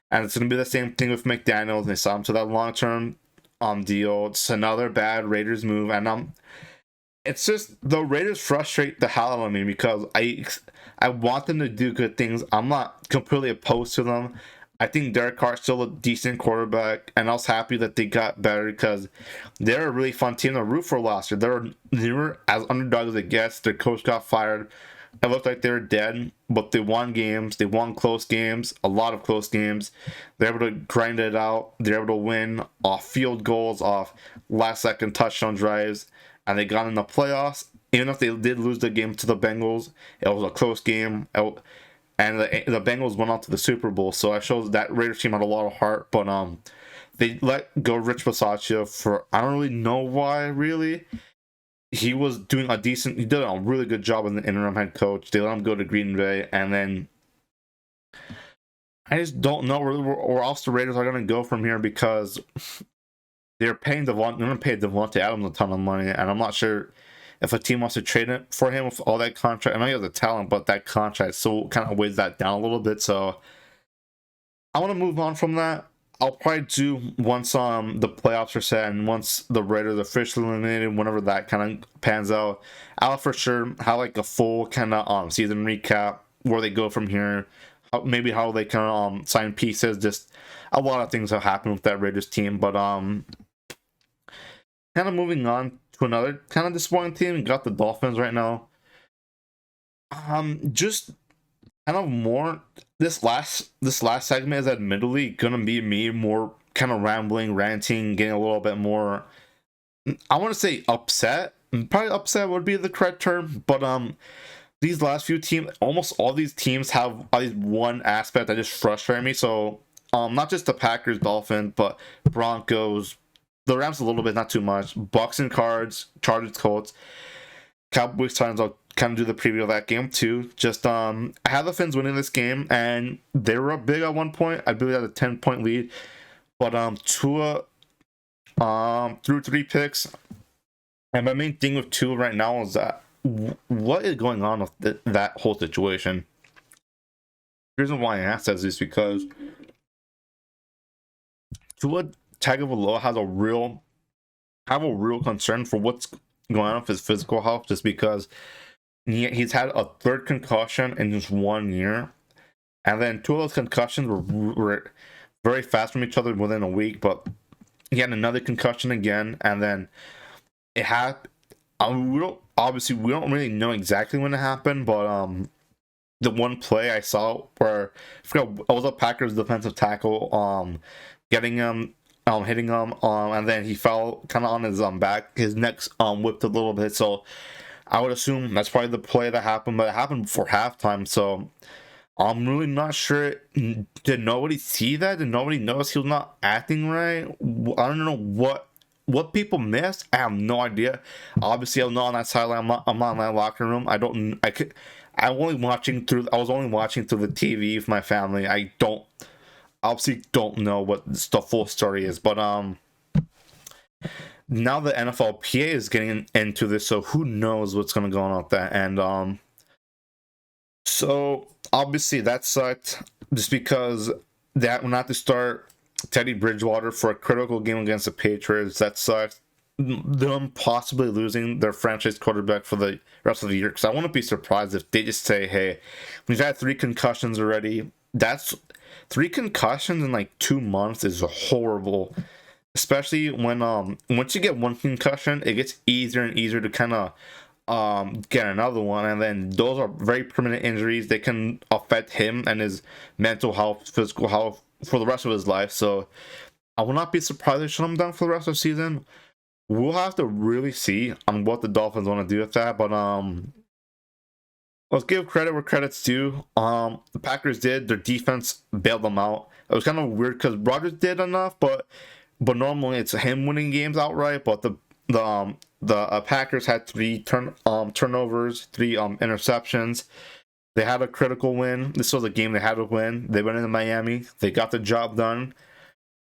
[SPEAKER 1] and it's gonna be the same thing with McDaniels. They saw him to that long-term deal. It's another bad Raiders move, and it's just the Raiders frustrate the hell out of me because I want them to do good things. I'm not completely opposed to them. I think Derek Carr is still a decent quarterback, and I was happy that they got better because they're a really fun team to root for last year. They were as underdogs as it gets. Their coach got fired. It looked like they were dead, but they won games. They won close games, a lot of close games. They're able to grind it out. They're able to win off field goals, off last-second touchdown drives, and they got in the playoffs. Even if they did lose the game to the Bengals, it was a close game. And the Bengals went on to the Super Bowl, so it shows that Raiders team had a lot of heart. But they let go Rich Bisaccia for, I don't really know why. Really, he did a really good job as the interim head coach. They let him go to Green Bay, and then I just don't know where else the Raiders are going to go from here, because they're going to pay Devontae Adams a ton of money, and I'm not sure if a team wants to trade it for him with all that contract. I know he has the talent, but that contract still kind of weighs that down a little bit. So I want to move on from that. I'll probably do once the playoffs are set and once the Raiders are officially eliminated, whenever that kind of pans out, I'll for sure have like a full kind of season recap, where they go from here, maybe how they kind of sign pieces. Just a lot of things have happened with that Raiders team. But kind of moving on to another kind of disappointing team. We got the Dolphins right now. Just kind of more, this last segment is admittedly gonna be me more kind of rambling, ranting, getting a little bit more, I want to say upset. Probably upset would be the correct term, but these last few teams, almost all these teams have at least one aspect that just frustrates me. So not just the Packers, Dolphins, but Broncos, the Rams a little bit, not too much. Bucks and Cards, Chargers, Colts, Cowboys, Titans. I'll kind of do the preview of that game too. Just I had the Fins winning this game, and they were up big at one point. I believe they had a 10-point lead, but Tua threw 3 picks. And my main thing with Tua right now is that what is going on with that whole situation? The reason why I asked that is because Tua Tagovailoa has a real concern for what's going on with his physical health, just because he's had a 3rd concussion in just 1 year, and then 2 of those concussions were very fast from each other within a week. But he had another concussion again, and then it happened. We don't really know exactly when it happened, but the one play I saw where I forgot, it was a Packers defensive tackle getting him, hitting him, and then he fell kind of on his back. His neck whipped a little bit, so I would assume that's probably the play that happened, but it happened before halftime. So I'm really not sure. Did nobody see that? Did nobody notice he was not acting right? I don't know what people missed. I have no idea. Obviously, I'm not on that sideline. I'm not in that locker room. I don't. I could. I was only watching through the TV with my family. I don't obviously don't know what the full story is, but now the NFLPA is getting into this, so who knows what's going to go on with that. And so obviously that sucked, just because that will not to start Teddy Bridgewater for a critical game against the Patriots. That sucks. Them possibly losing their franchise quarterback for the rest of the year, because I wouldn't be surprised if they just say, hey, we've had 3 concussions already. That's 3 concussions in like 2 months is horrible, especially when once you get 1 concussion, it gets easier and easier to kind of get another one, and then those are very permanent injuries. They can affect him and his mental health, physical health for the rest of his life. So I will not be surprised if shut him down for the rest of the season. We'll have to really see on what the Dolphins want to do with that, but let's give credit where credit's due. The Packers did. Their defense bailed them out. It was kind of weird because Rodgers did enough, but normally it's him winning games outright. But the Packers had 3 turnovers, 3 interceptions. They had a critical win. This was a game they had to win. They went into Miami. They got the job done,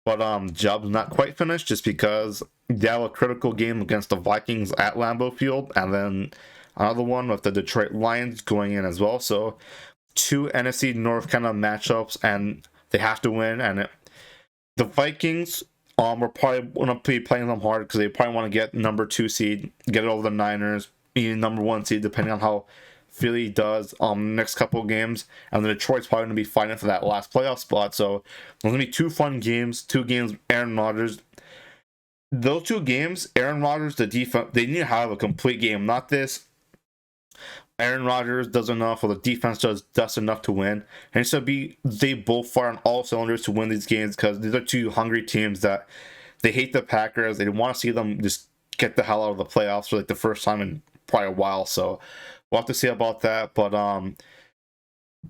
[SPEAKER 1] but job's not quite finished, just because they have a critical game against the Vikings at Lambeau Field, and then another one with the Detroit Lions going in as well. So 2 NFC North kind of matchups, and they have to win. And the Vikings are probably going to be playing them hard, because they probably want to get number 2 seed, get it over the Niners, even number 1 seed, depending on how Philly does next couple of games. And the Detroit's probably going to be fighting for that last playoff spot. So there's going to be 2 fun games, 2 games. Aaron Rodgers, those 2 games, Aaron Rodgers, the defense, they need to have a complete game, not this Aaron Rodgers does enough or the defense does enough to win. And so they both fire on all cylinders to win these games, because these are 2 hungry teams that they hate the Packers. They want to see them just get the hell out of the playoffs for like the first time in probably a while. So we'll have to see about that. But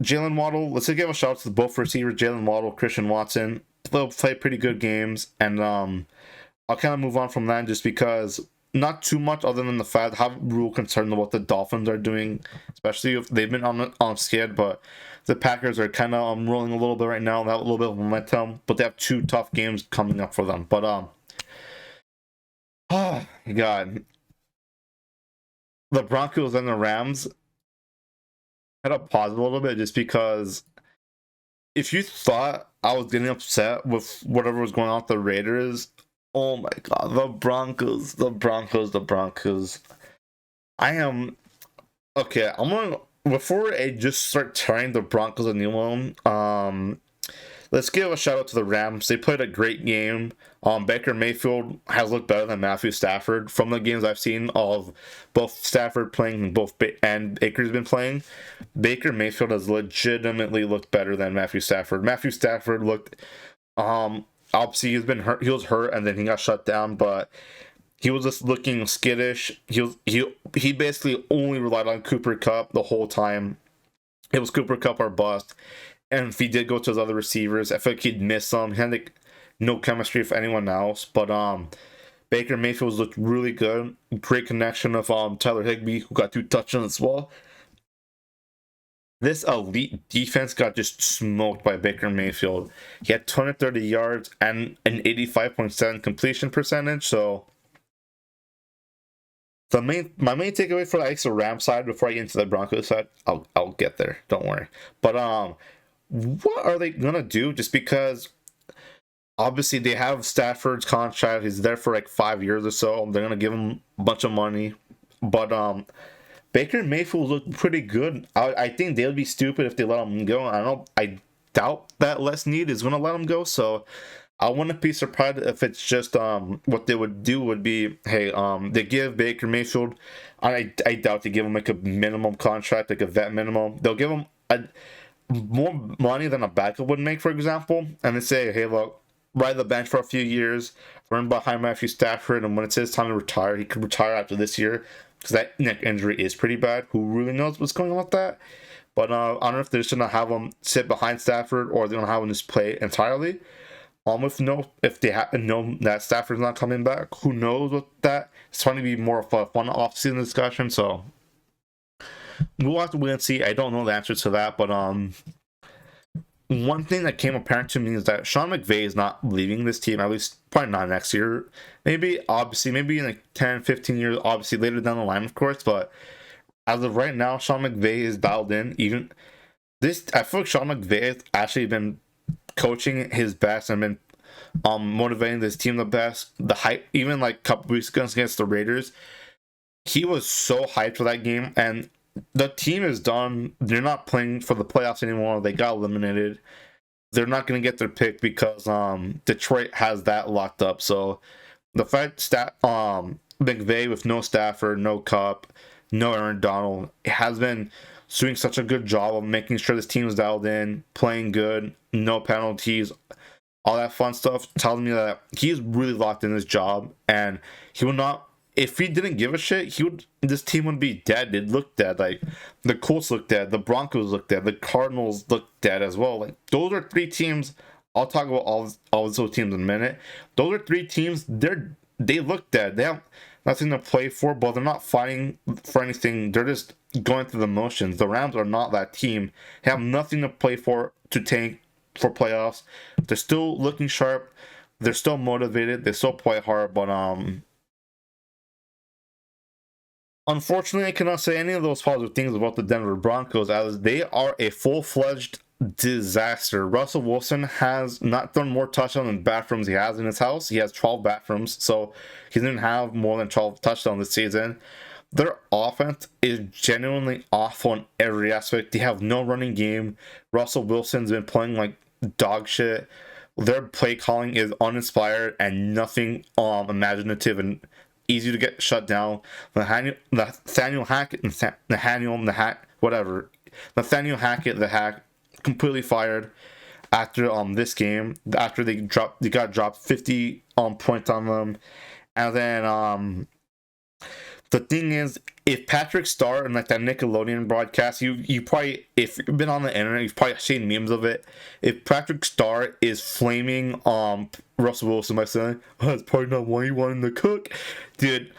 [SPEAKER 1] Jalen Waddle, let's give a shout out to both receivers, Jalen Waddle, Christian Watson. They'll play pretty good games, and I'll kind of move on from that, just because not too much other than the fact I have real concern about what the Dolphins are doing, especially if they've been on skid, but the Packers are kind of rolling a little bit right now. They have a little bit of momentum, but they have 2 tough games coming up for them. But oh God, the Broncos and the Rams had to pause a little bit, just because if you thought I was getting upset with whatever was going on with the Raiders, oh my God, the Broncos. I am okay. I'm gonna, before I just start tearing the Broncos a new one. Let's give a shout out to the Rams. They played a great game. Baker Mayfield has looked better than Matthew Stafford from the games I've seen of both Stafford playing and and Baker's been playing. Baker Mayfield has legitimately looked better than Matthew Stafford. Matthew Stafford looked obviously he's been hurt. He was hurt and then he got shut down, but he was just looking skittish. He basically only relied on Cooper Kupp the whole time. It was Cooper Kupp or bust. And if he did go to his other receivers, I feel like he'd miss some. He had like no chemistry for anyone else. But Baker Mayfield looked really good. Great connection of Tyler Higbee, who got 2 touchdowns as well. This elite defense got just smoked by Baker Mayfield. He had 230 yards and an 85.7 completion percentage. So my main takeaway for the Ram side, before I get into the Broncos side, I'll get there. Don't worry. But what are they gonna do? Just because obviously they have Stafford's contract, he's there for like 5 years or so. They're gonna give him a bunch of money, but Baker Mayfield looked pretty good. I think they'll be stupid if they let him go. I doubt that Les Need is gonna let him go. So I wouldn't be surprised if it's just what they would do would be, hey, they give Baker Mayfield, I doubt they give him like a minimum contract, like a vet minimum. They'll give him more money than a backup would make, for example, and they say, hey, look, ride the bench for a few years, run behind Matthew Stafford, and when it's his time to retire, he could retire after this year, because that neck injury is pretty bad. Who really knows what's going on with that? But I don't know if they're just gonna have him sit behind Stafford or they're gonna have him just play entirely. If they know that Stafford's not coming back, who knows what that? It's going to be more of a fun off-season discussion. So we'll have to wait and see. I don't know the answer to that, but one thing that came apparent to me is that Sean McVay is not leaving this team, at least probably not next year. Maybe in like 10, 15 years, obviously later down the line, of course. But as of right now, Sean McVay is dialed in. I feel like Sean McVay has actually been coaching his best and been motivating this team the best. The hype, even like a couple weeks against the Raiders, he was so hyped for that game, and the team is done. They're not playing for the playoffs anymore. They got eliminated. They're not going to get their pick because Detroit has that locked up. So the fact McVay with no Stafford, no Cup, no Aaron Donald has been doing such a good job of making sure this team is dialed in, playing good, no penalties, all that fun stuff, telling me that he's really locked in his job, and he would not. If he didn't give a shit, this team would be dead. It looked dead. Like the Colts looked dead, the Broncos looked dead, the Cardinals looked dead as well. Like those are three teams. I'll talk about all those teams in a minute. Those are three teams. They look dead. They have nothing to play for, but they're not fighting for anything. They're just going through the motions. The Rams are not that team. They have nothing to play for, to tank for playoffs. They're still looking sharp. They're still motivated. They still play hard, but unfortunately, I cannot say any of those positive things about the Denver Broncos, as they are a full-fledged disaster. Russell Wilson has not thrown more touchdowns than bathrooms he has in his house. He has 12 bathrooms, so he didn't have more than 12 touchdowns this season. Their offense is genuinely awful in every aspect. They have no running game. Russell Wilson's been playing like dog shit. Their play calling is uninspired and nothing imaginative and easy to get shut down. Nathaniel Hackett, the hack, completely fired after this game. After they got dropped 50 points on them, and then the thing is, if Patrick Star and like that Nickelodeon broadcast, you probably, if you've been on the internet, you've probably seen memes of it. If Patrick Star is flaming Russell Wilson by saying, "Oh, that's probably not why you wanted to cook," dude,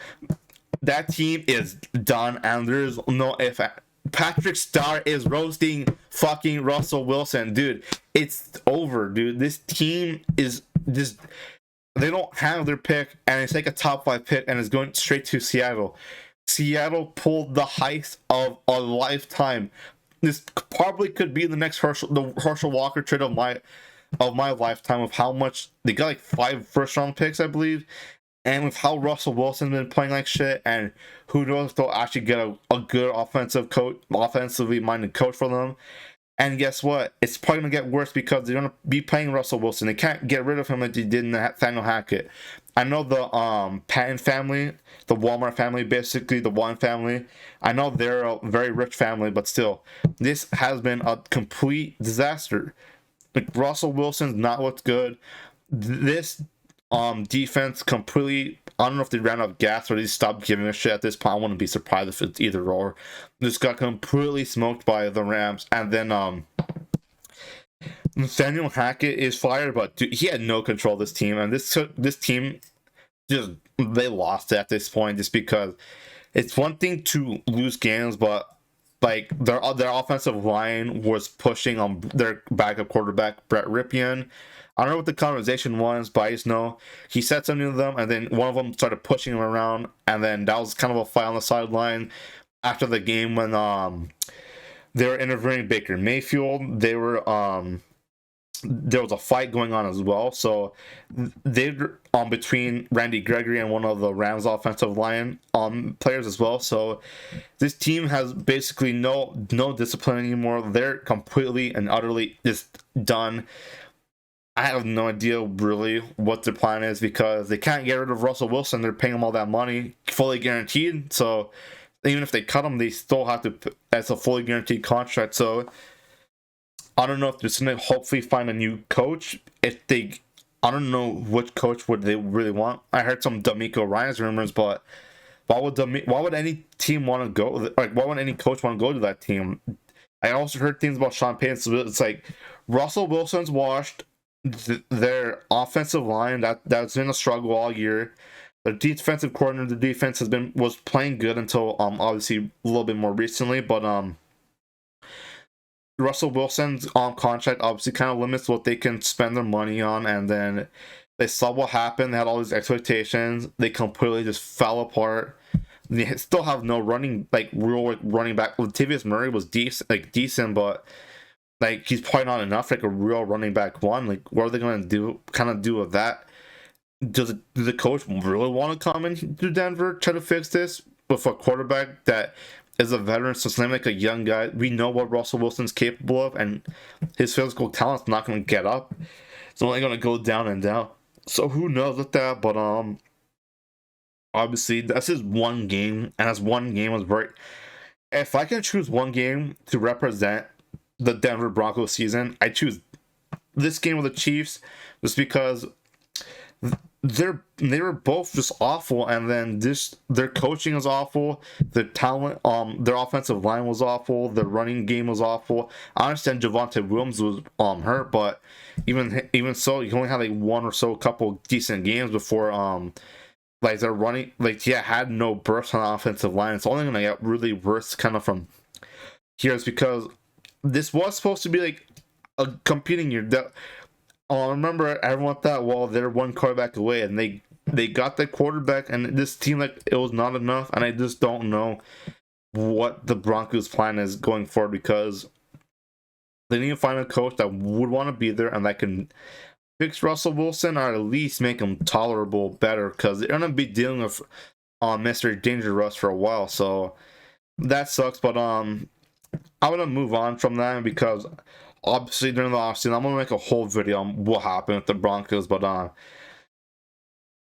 [SPEAKER 1] that team is done, and there's no if. Patrick Star is roasting fucking Russell Wilson, dude. It's over, dude. This team is just. They don't have their pick, and it's like a top 5 pick, and it's going straight to Seattle. Seattle pulled the heist of a lifetime. This probably could be the next Herschel Walker trade of my lifetime, of how much they got, like 5 first-round picks, I believe, and with how Russell Wilson's been playing like shit, and who knows if they'll actually get a good offensively minded coach for them. And guess what? It's probably going to get worse because they're going to be paying Russell Wilson. They can't get rid of him like they did in Nathaniel Hackett. I know the Patton family, the Walmart family, basically the Warren family. I know they're a very rich family, but still, this has been a complete disaster. Like, Russell Wilson's not looked good. This defense completely, I don't know if they ran out of gas or they stopped giving a shit at this point. I wouldn't be surprised if it's either or. Just got completely smoked by the Rams. And then Nathaniel Hackett is fired, but dude, he had no control of this team. And this team, just, they lost at this point just because it's one thing to lose games, but like their offensive line was pushing on their backup quarterback, Brett Ripien. I don't know what the conversation was, but I just know he said something to them, and then one of them started pushing him around, and then that was kind of a fight on the sideline after the game when they were interviewing Baker Mayfield. There was a fight going on as well, so they between Randy Gregory and one of the Rams offensive line players as well. So this team has basically no discipline anymore. They're completely and utterly just done. I have no idea really what their plan is because they can't get rid of Russell Wilson. They're paying him all that money, fully guaranteed. So even if they cut him, they still have to. That's a fully guaranteed contract. So I don't know if they're going to hopefully find a new coach. I don't know which coach would they really want. I heard some D'Amico Ryans rumors, but why would any team want to go? Like, why would any coach want to go to that team? I also heard things about Sean Payton. So it's like Russell Wilson's washed. Their offensive line that's been a struggle all year. The defensive coordinator, the defense was playing good until obviously a little bit more recently, but Russell Wilson's contract obviously kind of limits what they can spend their money on, and then they saw what happened. They had all these expectations. They completely just fell apart. They still have no real running back. Latavius Murray was decent, but like he's probably not enough like a real running back one. Like what are they gonna do with that? Do the coach really want to come into Denver, try to fix this with a quarterback that is a veteran, so it's not like a young guy? We know what Russell Wilson's capable of, and his physical talent's not going to get up. It's only going to go down and down. So who knows with that? But obviously that's his one game, and that's one game was very. If I can choose one game to represent the Denver Broncos season, I choose this game with the Chiefs, just because they were both just awful, and then their coaching is awful, their talent, their offensive line was awful, their running game was awful. I understand Javonte Williams was hurt, but even so, he only had like one or so couple decent games before like they're running had no burst on the offensive line. It's only gonna get really worse kind of from here, is because this was supposed to be like a competing year. I remember everyone thought, well, they're one quarterback away, and they got that quarterback, and this team, like, it was not enough, and I just don't know what the Broncos' plan is going forward, because they need to find a coach that would want to be there and that can fix Russell Wilson, or at least make him tolerable better, because they're going to be dealing with Mr. Dangerous for a while, so that sucks. But I'm going to move on from that, because obviously during the offseason, I'm going to make a whole video on what happened with the Broncos. But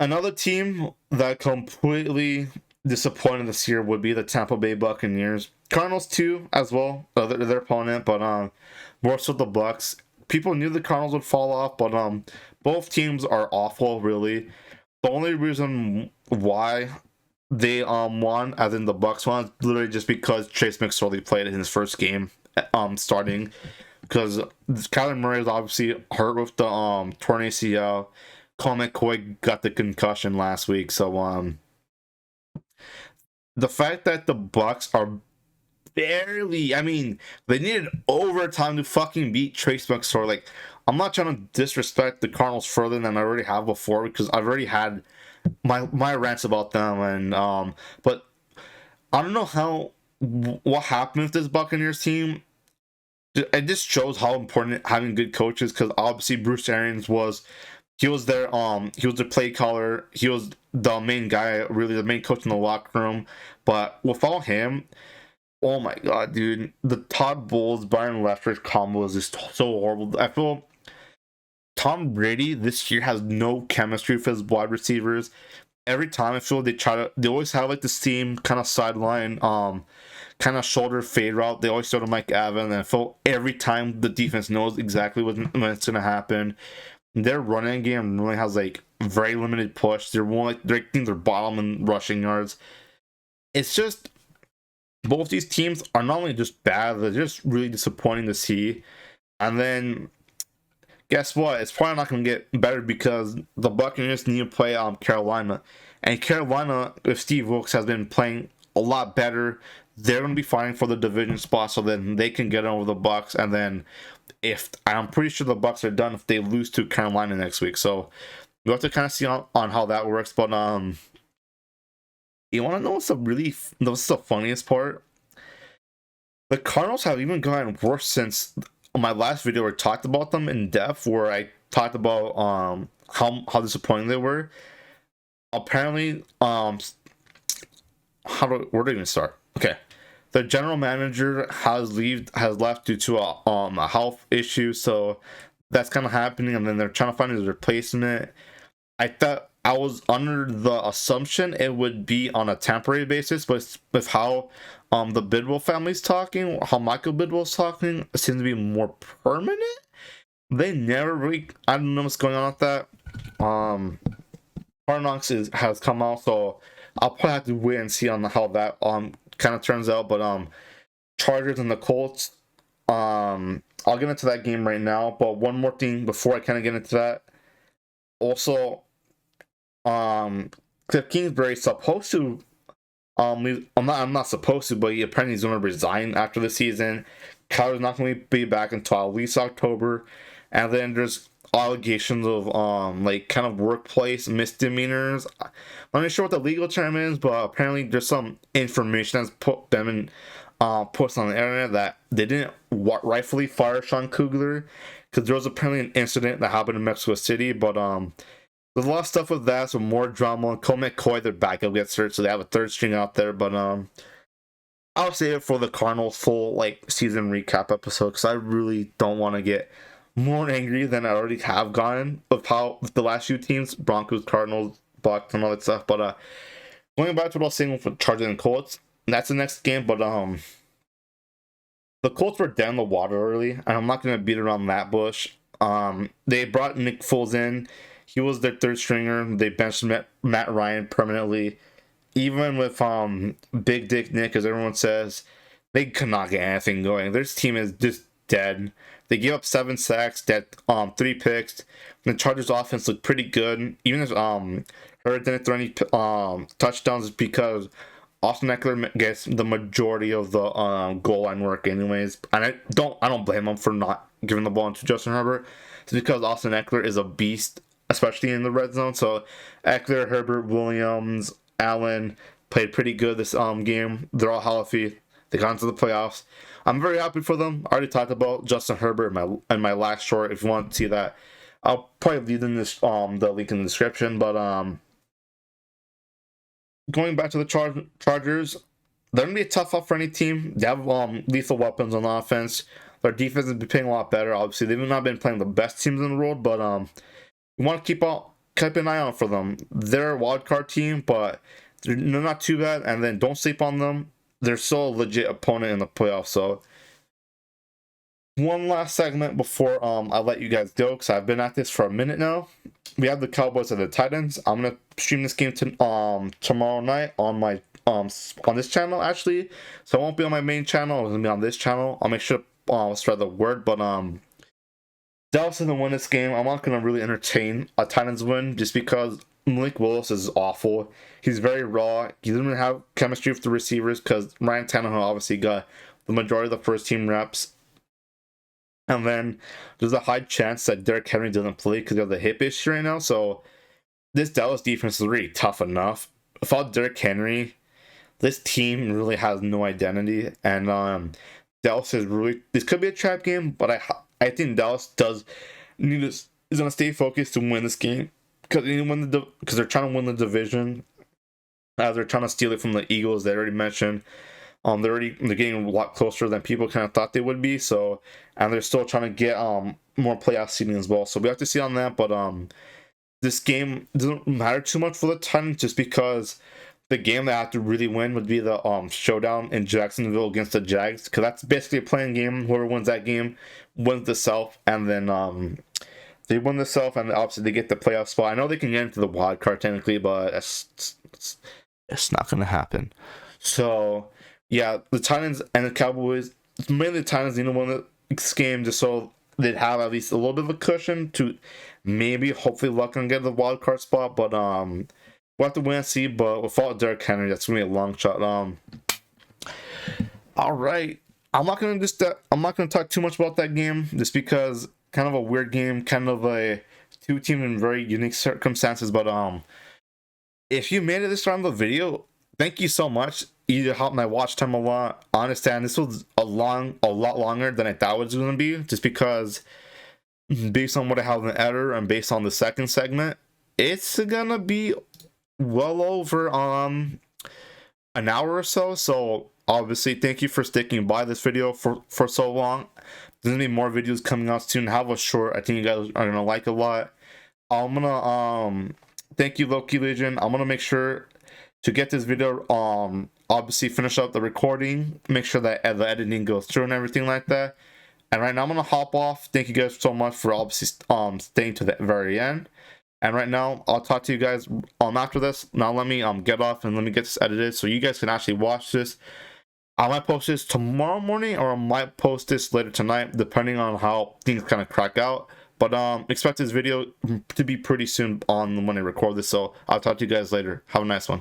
[SPEAKER 1] another team that completely disappointed this year would be the Tampa Bay Buccaneers. Cardinals too, as well, their opponent, but more so the Bucs. People knew the Cardinals would fall off, but both teams are awful, really. The only reason why they won, as in the Bucs won, is literally just because Trace McSorley played in his first game starting. Because Kyler Murray is obviously hurt with the torn ACL. Colt McCoy got the concussion last week. So the fact that the Bucs are barely, I mean, they needed overtime to fucking beat Trace McSorley. Like, I'm not trying to disrespect the Cardinals further than I already have before, because I've already had my rants about them, and but I don't know what happened with this Buccaneers team. It just shows how important having good coaches, because obviously Bruce Arians was their play caller, he was the main guy, really the main coach in the locker room. But without him, oh my god, dude, the Todd Bowles Byron Leftwich combo is just so horrible. I feel Tom Brady this year has no chemistry with his wide receivers. Every time I feel they always have like the same kind of sideline kind of shoulder fade route. They always throw to Mike Evans, and I feel every time the defense knows exactly when it's gonna happen. Their running game really has like very limited push. They're they're bottom in rushing yards. It's just both these teams are not only just bad, they're just really disappointing to see. And then guess what? It's probably not going to get better, because the Buccaneers need to play Carolina. And Carolina, with Steve Wilkes, has been playing a lot better. They're going to be fighting for the division spot, so then they can get over the Bucs. And then I'm pretty sure the Bucs are done if they lose to Carolina next week. So we have to kind of see on how that works. But you want to know what's the funniest part? The Cardinals have even gotten worse since my last video where I talked about them in depth, where I talked about how disappointing they were. Apparently, where do I even start? Okay, the general manager has left due to a health issue, so that's kind of happening, and then they're trying to find his replacement. I thought I was under the assumption it would be on a temporary basis, but with how the Bidwell family's talking, how Michael Bidwell's talking, it seems to be more permanent. They never really, I don't know what's going on with that. Hard Knocks has come out, so I'll probably have to wait and see on how that kind of turns out. But Chargers and the Colts I'll get into that game right now, but one more thing before I kind of get into that. Also, Cliff Kingsbury's supposed to I'm not supposed to, but he apparently he's going to resign after the season. Kyler's not going to be back until at least October, and then there's allegations of like kind of workplace misdemeanors. I'm not sure what the legal term is, but apparently there's some information that's put them in posts on the internet that they didn't rightfully fire Sean Kugler because there was apparently an incident that happened in Mexico City, but there's a lot of stuff with that, so more drama. Cole McCoy, their backup, gets hurt, so they have a third string out there. But I'll save it for the Cardinals full like season recap episode because I really don't want to get more angry than I already have gotten with how the last few teams, Broncos, Cardinals, Bucs, and all that stuff. But going back to what I was saying for Chargers and Colts, that's the next game. But the Colts were down the water early, and I'm not gonna beat around that bush. They brought Nick Foles in. He was their third stringer. They benched Matt Ryan permanently. Even with Big Dick Nick, as everyone says, they could not get anything going. Their team is just dead. They gave up 7 sacks, 3 picks. The Chargers offense looked pretty good. Even if Hurd didn't throw any touchdowns because Austin Eckler gets the majority of the goal line work anyways. And I don't blame him for not giving the ball to Justin Herbert. It's because Austin Eckler is a beast, especially in the red zone. So Eckler, Herbert, Williams, Allen played pretty good this game. They're all healthy. They got into the playoffs. I'm very happy for them. I already talked about Justin Herbert in my last short. If you want to see that, I'll probably leave in this the link in the description. But going back to the Chargers, they're gonna be a tough up for any team. They have lethal weapons on offense. Their defense has been playing a lot better. Obviously, they've not been playing the best teams in the world, but you want to keep an eye out for them. They're a wild card team, but they're not too bad. And then don't sleep on them. They're still a legit opponent in the playoffs. So one last segment before I let you guys go, because I've been at this for a minute now. We have the Cowboys and the Titans. I'm gonna stream this game tomorrow night on my on this channel actually. So I won't be on my main channel. It's gonna be on this channel. I'll make sure to spread the word. But Dallas doesn't win this game. I'm not gonna really entertain a Titans win just because Malik Willis is awful. He's very raw. He doesn't even have chemistry with the receivers because Ryan Tannehill obviously got the majority of the first team reps. And then there's a high chance that Derrick Henry doesn't play because of the hip issue right now. So this Dallas defense is really tough enough. Without Derrick Henry, this team really has no identity. And Dallas is really, this could be a trap game, but I think Dallas is going to stay focused to win this game because they're trying to win the division. As they're trying to steal it from the Eagles, they already mentioned. They're getting a lot closer than people kind of thought they would be. So, and they're still trying to get more playoff seeding as well. So we have to see on that. But this game doesn't matter too much for the Titans just because the game they have to really win would be the showdown in Jacksonville against the Jags, because that's basically a playing game. Whoever wins that game wins the South, and then they win the South, and obviously they get the playoff spot. I know they can get into the wild card technically, but it's not gonna happen. So yeah, the Titans and the Cowboys, mainly the Titans, need to win this game just so they'd have at least a little bit of a cushion to maybe, hopefully, luck and get the wild card spot. But we'll have to wait and see. But without Derrick Henry, that's gonna be a long shot. All right, I'm not gonna talk too much about that game just because kind of a weird game, kind of a two teams in very unique circumstances. But if you made it this far in the video, thank you so much. You helped my watch time a lot. I understand this was a lot longer than I thought it was going to be, just because based on what I have in the editor and based on the second segment, it's gonna be well over an hour or so. So obviously, thank you for sticking by this video for so long. There's gonna be more videos coming out soon. Have a short, I think you guys are gonna like a lot. I'm gonna thank you, Loki Legion. I'm gonna make sure to get this video obviously finish up the recording, make sure that the editing goes through and everything like that. And right now I'm gonna hop off. Thank you guys so much for obviously staying to the very end. And right now I'll talk to you guys after this. Now let me get off and let me get this edited so you guys can actually watch this. I might post this tomorrow morning, or I might post this later tonight, depending on how things kind of crack out. But expect this video to be pretty soon on when I record this. So I'll talk to you guys later. Have a nice one.